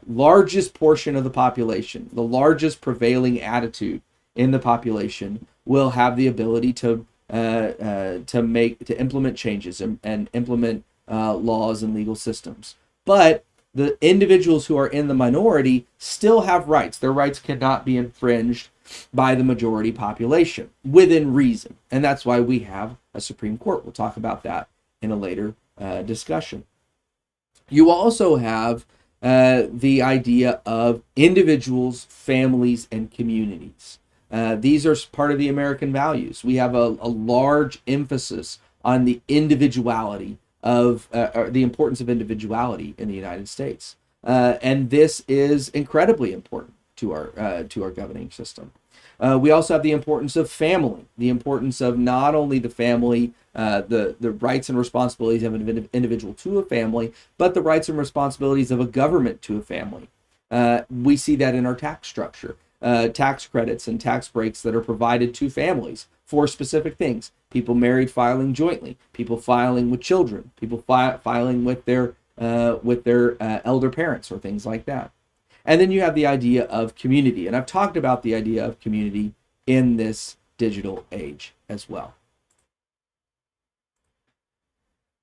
largest portion of the population, the largest prevailing attitude in the population, will have the ability to implement changes and implement laws and legal systems. But the individuals who are in the minority still have rights. Their rights cannot be infringed by the majority population within reason. And that's why we have a Supreme Court. We'll talk about that in a later discussion. You also have the idea of individuals, families, and communities. These are part of the American values. We have a large emphasis on the individuality of the importance of individuality in the United States, and this is incredibly important to our governing system. We also have the importance of family, the importance of not only the family, the rights and responsibilities of an individual to a family, but the rights and responsibilities of a government to a family. We see that in our tax structure. tax credits and tax breaks that are provided to families for specific things. People married filing jointly, people filing with children, people filing with their elder parents or things like that. And then you have the idea of community. And I've talked about the idea of community in this digital age as well.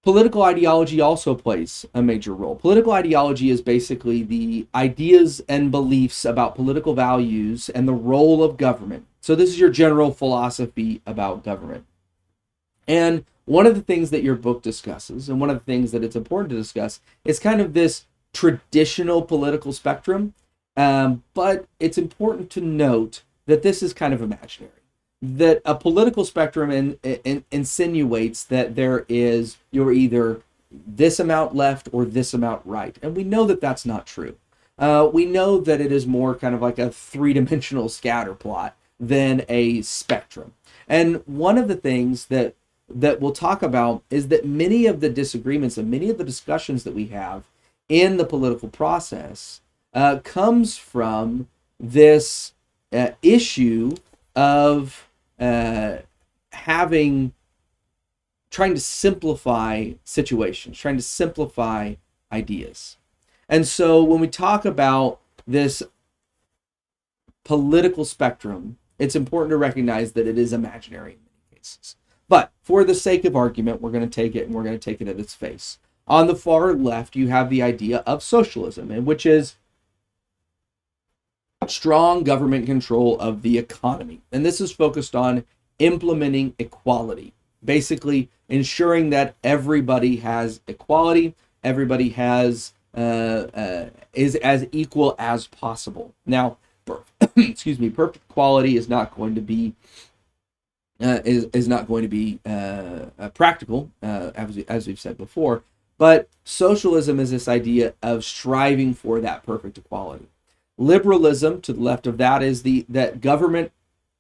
Political ideology also plays a major role. Political ideology is basically the ideas and beliefs about political values and the role of government. So this is your general philosophy about government. And one of the things that your book discusses, and one of the things that it's important to discuss, is kind of this traditional political spectrum. But it's important to note that this is kind of imaginary. That a political spectrum insinuates that you're either this amount left or this amount right. And we know that that's not true. We know that it is more kind of like a three-dimensional scatter plot than a spectrum. And one of the things that we'll talk about is that many of the disagreements and many of the discussions that we have in the political process comes from this issue of trying to simplify situations, trying to simplify ideas. And so when we talk about this political spectrum, it's important to recognize that it is imaginary in many cases. But for the sake of argument, we're going to take it and we're going to take it at its face. On the far left, you have the idea of socialism, and which is strong government control of the economy. And this is focused on implementing equality, basically ensuring that everybody has equality, everybody is as equal as possible. Now, excuse me, perfect equality is not going to be practical, as we've said before. But socialism is this idea of striving for that perfect equality. Liberalism, to the left of that, is that government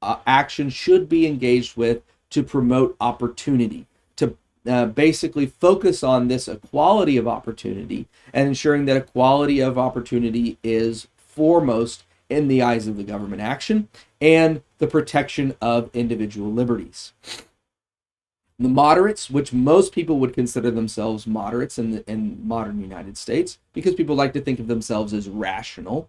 action should be engaged with to promote opportunity, to basically focus on this equality of opportunity and ensuring that equality of opportunity is foremost in the eyes of the government action and the protection of individual liberties. The moderates, which most people would consider themselves moderates in modern United States, because people like to think of themselves as rational.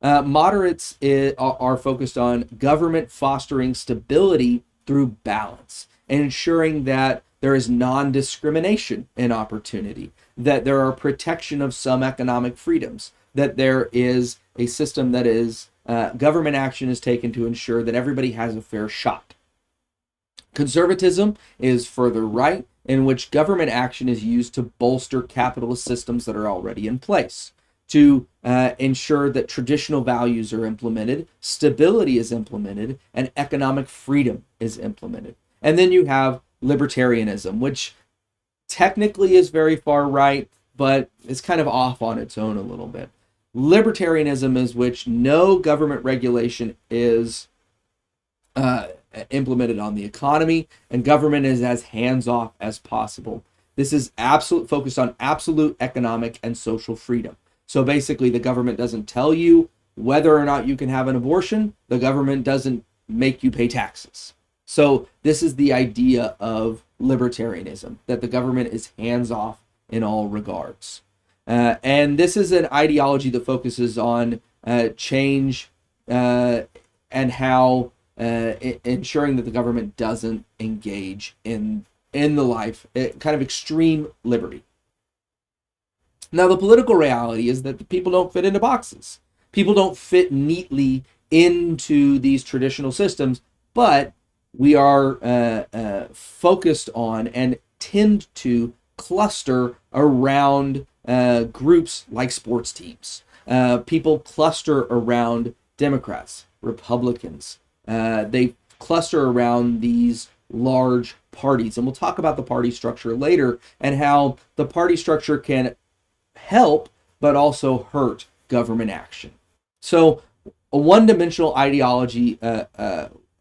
Moderates are focused on government fostering stability through balance and ensuring that there is non-discrimination in opportunity, that there are protection of some economic freedoms, that there is a system that is government action is taken to ensure that everybody has a fair shot. Conservatism is further right, in which government action is used to bolster capitalist systems that are already in place, to ensure that traditional values are implemented, stability is implemented, and economic freedom is implemented. And then you have libertarianism, which technically is very far right, but is kind of off on its own a little bit. Libertarianism is which no government regulation is implemented on the economy, and government is as hands-off as possible. This is focused on absolute economic and social freedom. So basically, the government doesn't tell you whether or not you can have an abortion. The government doesn't make you pay taxes. So this is the idea of libertarianism, that the government is hands-off in all regards. And this is an ideology that focuses on change and how ensuring that the government doesn't engage in the life, kind of extreme liberty. Now, the political reality is that the people don't fit into boxes. People don't fit neatly into these traditional systems, but we are focused on and tend to cluster around groups like sports teams. People cluster around Democrats, Republicans. They cluster around these large parties. And we'll talk about the party structure later and how the party structure can help but also hurt government action. So a one-dimensional ideology,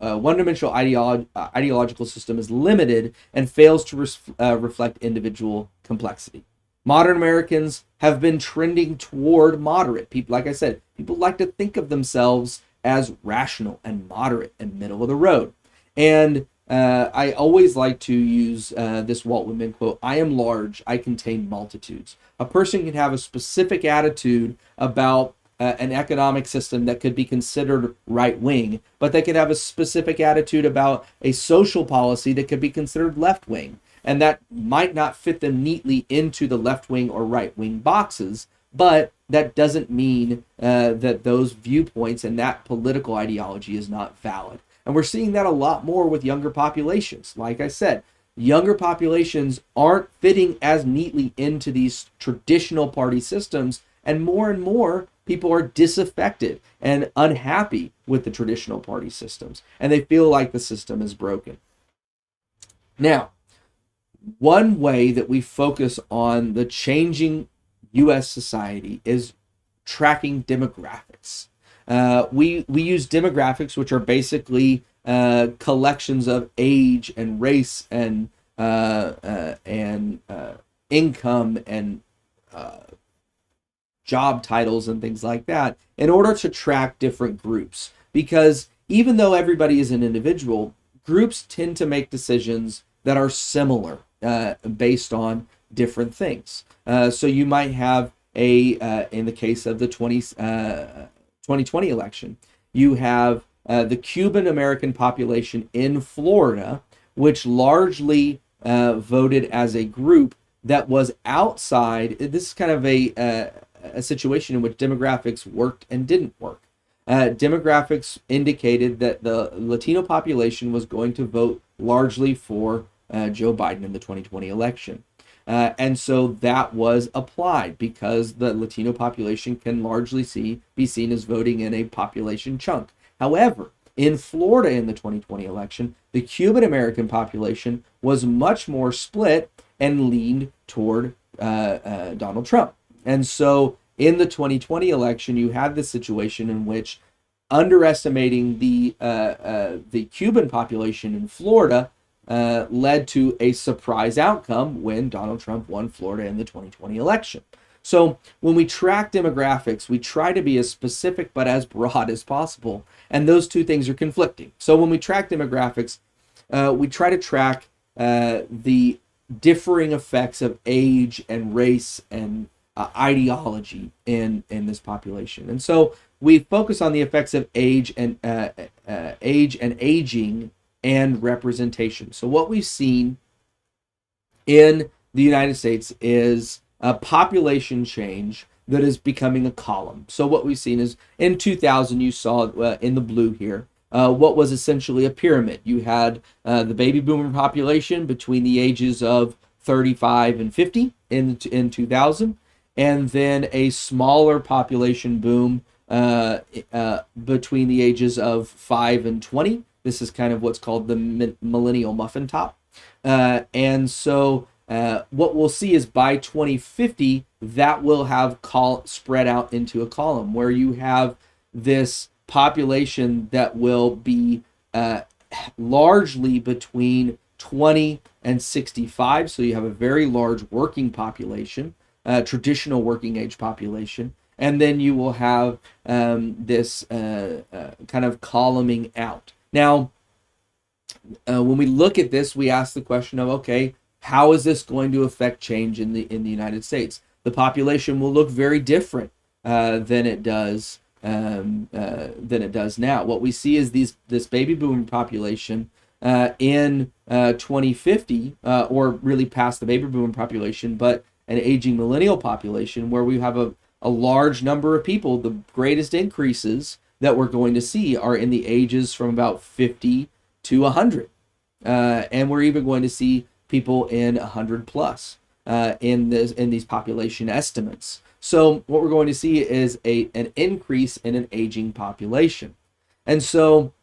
ideological system is limited and fails to reflect individual complexity. Modern Americans have been trending toward moderate. People, like I said, people like to think of themselves as rational and moderate and middle of the road. And I always like to use this Walt Whitman quote: "I am large, I contain multitudes." A person can have a specific attitude about an economic system that could be considered right wing, but they could have a specific attitude about a social policy that could be considered left wing. And that might not fit them neatly into the left wing or right wing boxes, but that doesn't mean that those viewpoints and that political ideology is not valid. And we're seeing that a lot more with younger populations. Like I said, younger populations aren't fitting as neatly into these traditional party systems, and more people are disaffected and unhappy with the traditional party systems, and they feel like the system is broken. Now, one way that we focus on the changing U.S. society is tracking demographics. We use demographics, which are basically collections of age and race and income and job titles and things like that, in order to track different groups. Because even though everybody is an individual, groups tend to make decisions that are similar based on different things. So you might have in the case of the 2020 election, you have the Cuban American population in Florida, which largely voted as a group that was outside. This is kind of a situation in which demographics worked and didn't work. Demographics indicated that the Latino population was going to vote largely for Joe Biden in the 2020 election. And so that was applied because the Latino population can largely be seen as voting in a population chunk. However, in Florida in the 2020 election, the Cuban American population was much more split and leaned toward Donald Trump. And so in the 2020 election, you had this situation in which underestimating the Cuban population in Florida led to a surprise outcome when Donald Trump won Florida in the 2020 election. So when we track demographics, we try to be as specific but as broad as possible, and those two things are conflicting. So when we track demographics, we try to track the differing effects of age and race and ideology in this population. And so we focus on the effects of age and aging and representation. So what we've seen in the United States is a population change that is becoming a column. So what we've seen is in 2000, you saw in the blue here, what was essentially a pyramid. You had the baby boomer population between the ages of 35 and 50 in 2000, and then a smaller population boom between the ages of 5 and 20. This is kind of what's called the millennial muffin top. And so what we'll see is by 2050, that will have spread out into a column where you have this population that will be largely between 20 and 65. So you have a very large working population, traditional working age population. And then you will have this kind of columning out. Now, when we look at this, we ask the question of, okay, how is this going to affect change in the United States? The population will look very different than it does now. What we see is this baby boom population in 2050, or really past the baby boom population, but an aging millennial population where we have a large number of people. The greatest increases that we're going to see are in the ages from about 50 to 100. And we're even going to see people in 100 plus in these population estimates. So what we're going to see is an increase in an aging population. And so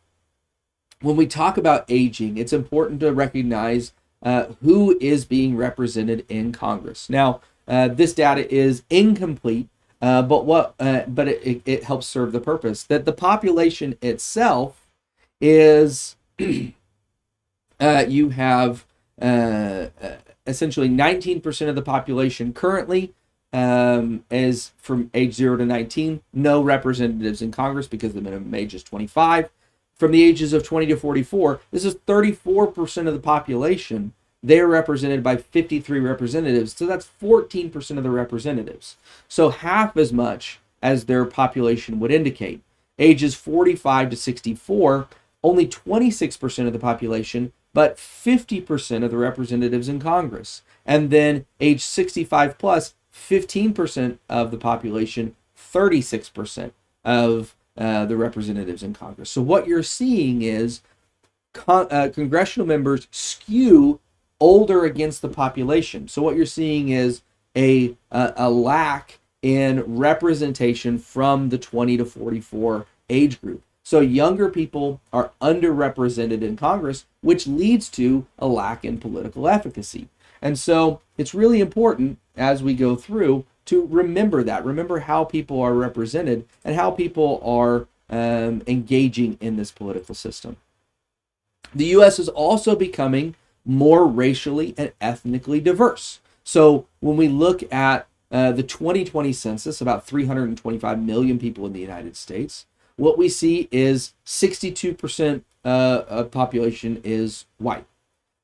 when we talk about aging, it's important to recognize who is being represented in Congress. Now, this data is incomplete, but it helps serve the purpose that the population itself is you have essentially 19% of the population currently is from age 0 to 19, no representatives in Congress because the minimum age is 25. From the ages of 20 to 44, this is 34% of the population. They're represented by 53 representatives, so that's 14% of the representatives. So half as much as their population would indicate. Ages 45 to 64, only 26% of the population, but 50% of the representatives in Congress. And then age 65 plus, 15% of the population, 36% of the representatives in Congress. So what you're seeing is congressional members skew older against the population. So what you're seeing is a lack in representation from the 20 to 44 age group. So younger people are underrepresented in Congress, which leads to a lack in political efficacy. And so it's really important as we go through to remember that. Remember how people are represented and how people are engaging in this political system. The U.S. is also becoming more racially and ethnically diverse. So when we look at the 2020 census, about 325 million people in the United States, what we see is 62% of population is white.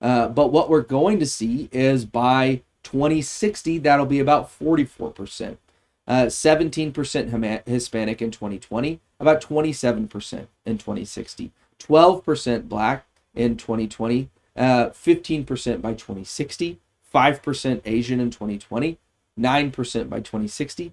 But what we're going to see is by 2060, that'll be about 44%. 17% Hispanic in 2020, about 27% in 2060. 12% Black in 2020, 15% by 2060, 5% Asian in 2020, 9% by 2060,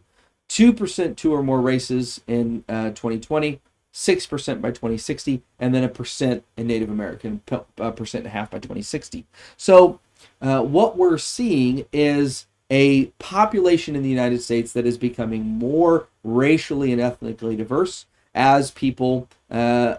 2% two or more races in 2020, 6% by 2060, and then 1% in Native American, 1.5% by 2060. So what we're seeing is a population in the United States that is becoming more racially and ethnically diverse as people as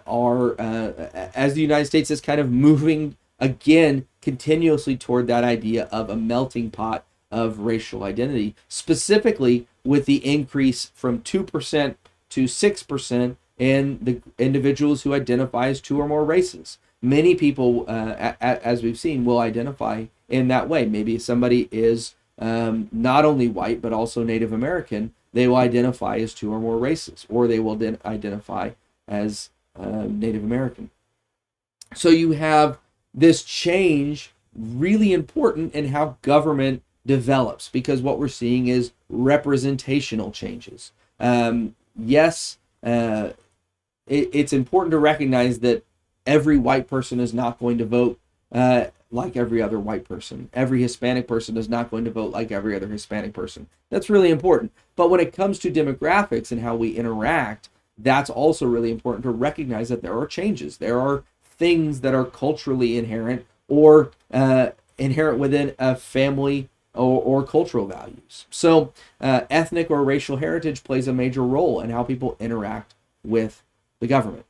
the United States is kind of moving again continuously toward that idea of a melting pot of racial identity, specifically with the increase from 2% to 6% in the individuals who identify as two or more races. Many people, as we've seen, will identify in that way. Maybe somebody is not only white, but also Native American. They will identify as two or more races, or they will identify as Native American. So you have this change really important in how government develops, because what we're seeing is representational changes. Yes, it's important to recognize that every white person is not going to vote like every other white person. Every Hispanic person is not going to vote like every other Hispanic person. That's really important. But when it comes to demographics and how we interact, that's also really important to recognize that there are changes. There are things that are culturally inherent or inherent within a family or cultural values. So ethnic or racial heritage plays a major role in how people interact with the government.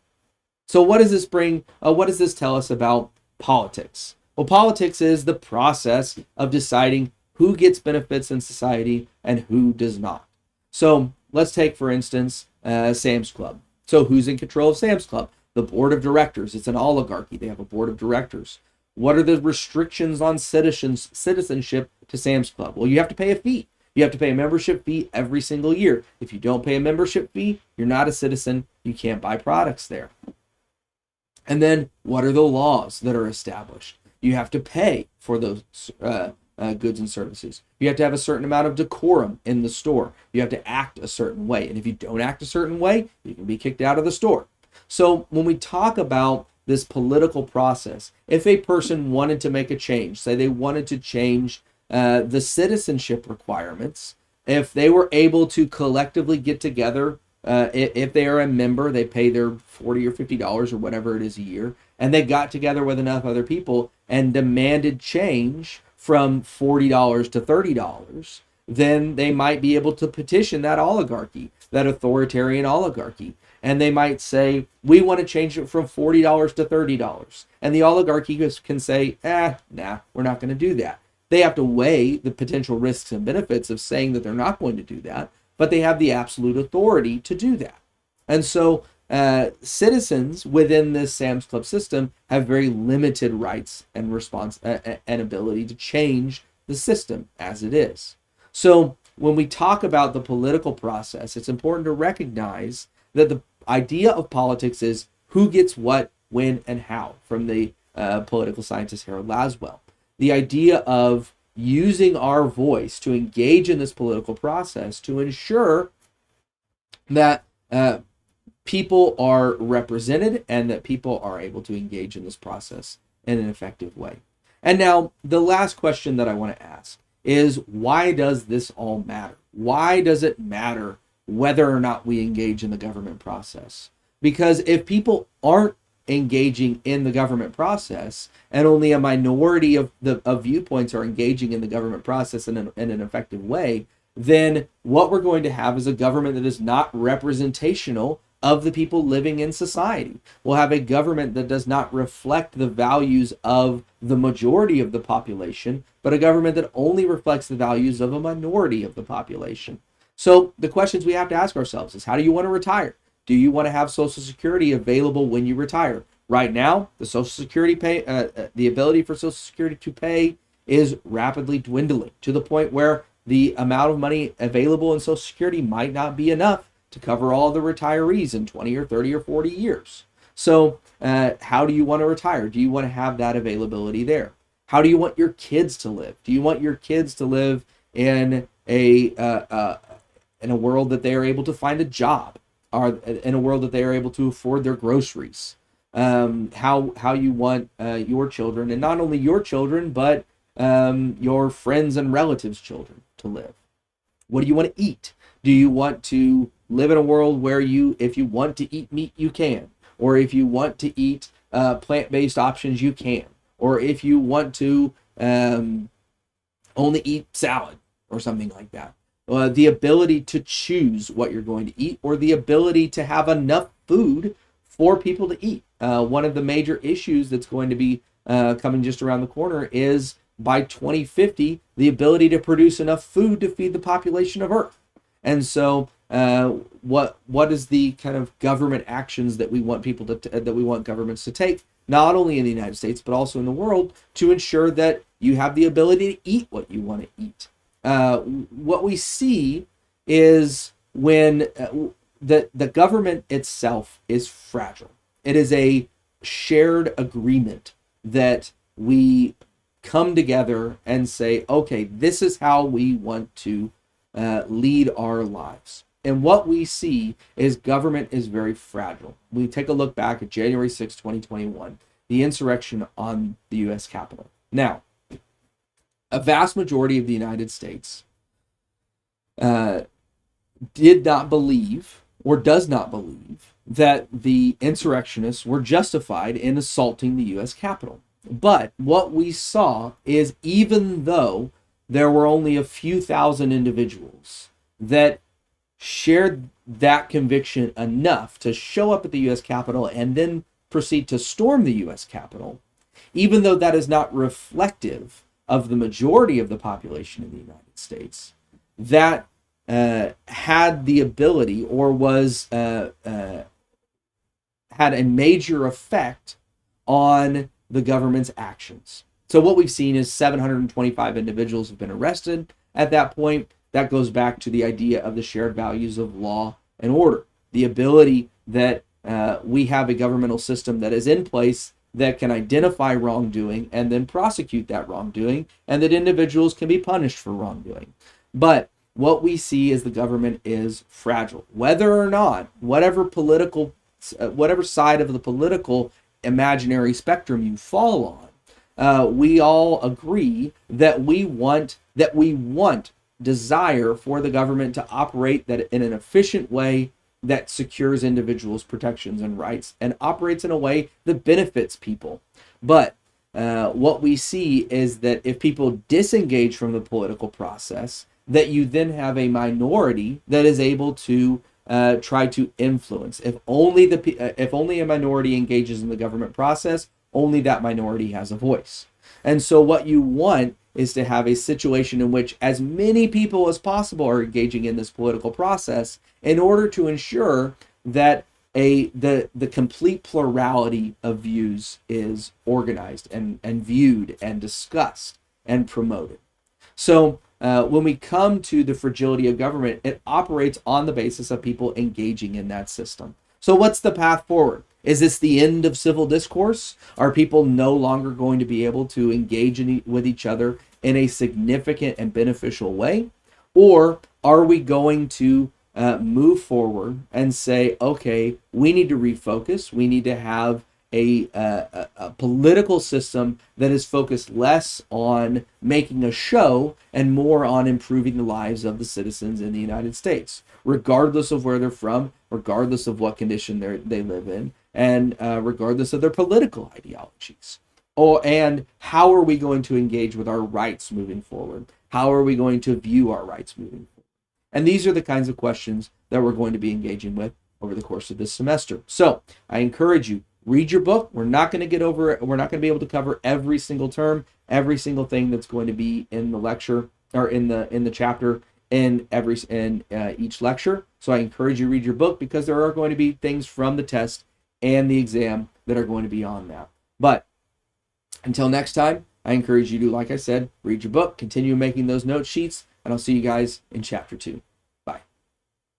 So what does this bring? What does this tell us about politics? Well, politics is the process of deciding who gets benefits in society and who does not. So let's take, for instance, Sam's Club. So who's in control of Sam's Club? The board of directors. It's an oligarchy. They have a board of directors. What are the restrictions on citizenship to Sam's Club? Well, you have to pay a fee. You have to pay a membership fee every single year. If you don't pay a membership fee, you're not a citizen. You can't buy products there. And then what are the laws that are established? You have to pay for those goods and services. You have to have a certain amount of decorum in the store. You have to act a certain way. And if you don't act a certain way, you can be kicked out of the store. So when we talk about this political process, if a person wanted to make a change, say they wanted to change the citizenship requirements, if they were able to collectively get together, if they are a member, they pay their $40 or $50 or whatever it is a year, and they got together with enough other people and demanded change from $40 to $30, then they might be able to petition that oligarchy, that authoritarian oligarchy. And they might say, we want to change it from $40 to $30. And the oligarchy can say, nah, we're not going to do that. They have to weigh the potential risks and benefits of saying that they're not going to do that, but they have the absolute authority to do that. And so citizens within this Sam's Club system have very limited rights and response and ability to change the system as it is. So when we talk about the political process, it's important to recognize that the idea of politics is who gets what, when, and how, from the political scientist Harold Laswell. The idea of using our voice to engage in this political process to ensure that people are represented and that people are able to engage in this process in an effective way. And now the last question that I want to ask is, why does this all matter? Why does it matter whether or not we engage in the government process? Because if people aren't engaging in the government process and only a minority of viewpoints are engaging in the government process in an effective way, then what we're going to have is a government that is not representational of the people living in society. We'll have a government that does not reflect the values of the majority of the population, but a government that only reflects the values of a minority of the population. So the questions we have to ask ourselves is, how do you want to retire? Do you want to have Social Security available when you retire? Right now, the Social Security the ability for Social Security to pay is rapidly dwindling to the point where the amount of money available in Social Security might not be enough to cover all the retirees in 20 or 30 or 40 years. So how do you want to retire? Do you want to have that availability there? How do you want your kids to live? Do you want your kids to live in a world that they are able to find a job, or in a world that they are able to afford their groceries? How you want your children, and not only your children, but your friends and relatives' children to live? What do you want to eat? Do you want to live in a world where if you want to eat meat, you can, or if you want to eat plant-based options, you can, or if you want to only eat salad or something like that? The ability to choose what you're going to eat, or the ability to have enough food for people to eat. One of the major issues that's going to be coming just around the corner is, by 2050, the ability to produce enough food to feed the population of Earth. And so what is the kind of government actions that we want that we want governments to take, not only in the United States but also in the world, to ensure that you have the ability to eat what you want to eat? What we see is when the government itself is fragile. It is a shared agreement that we come together and say, okay, this is how we want to lead our lives. And what we see is government is very fragile. We take a look back at January 6, 2021, the insurrection on the U.S. Capitol. Now, a vast majority of the United States did not believe, or does not believe, that the insurrectionists were justified in assaulting the U.S. Capitol. But what we saw is, even though there were only a few thousand individuals that shared that conviction enough to show up at the U.S. Capitol and then proceed to storm the U.S. Capitol, even though that is not reflective of the majority of the population in the United States, that had the ability, or had a major effect on the government's actions. So what we've seen is 725 individuals have been arrested at that point. That goes back to the idea of the shared values of law and order, the ability that we have a governmental system that is in place that can identify wrongdoing and then prosecute that wrongdoing, and that individuals can be punished for wrongdoing. But what we see is the government is fragile. Whether or not, whatever side of the political imaginary spectrum you fall on, we all agree that we desire for the government to operate that in an efficient way that secures individuals' protections and rights and operates in a way that benefits people. But what we see is that if people disengage from the political process, that you then have a minority that is able to try to influence. If only a minority engages in the government process, only that minority has a voice. And so what you want is to have a situation in which as many people as possible are engaging in this political process in order to ensure that the complete plurality of views is organized and viewed and discussed and promoted. So when we come to the fragility of government, it operates on the basis of people engaging in that system. So what's the path forward? Is this the end of civil discourse? Are people no longer going to be able to engage with each other in a significant and beneficial way? Or are we going to move forward and say, okay, we need to refocus. We need to have a political system that is focused less on making a show and more on improving the lives of the citizens in the United States, regardless of where they're from, regardless of what condition they live in, and regardless of their political ideologies. And how are we going to engage with our rights moving forward? How are we going to view our rights moving forward? And these are the kinds of questions that we're going to be engaging with over the course of this semester. So I encourage you, read your book. We're not going to be able to cover every single term, every single thing that's going to be in the lecture or in the chapter in each lecture. So I encourage you to read your book, because there are going to be things from the test and the exam that are going to be on that. But until next time, I encourage you to, like I said, read your book, continue making those note sheets, and I'll see you guys in chapter 2.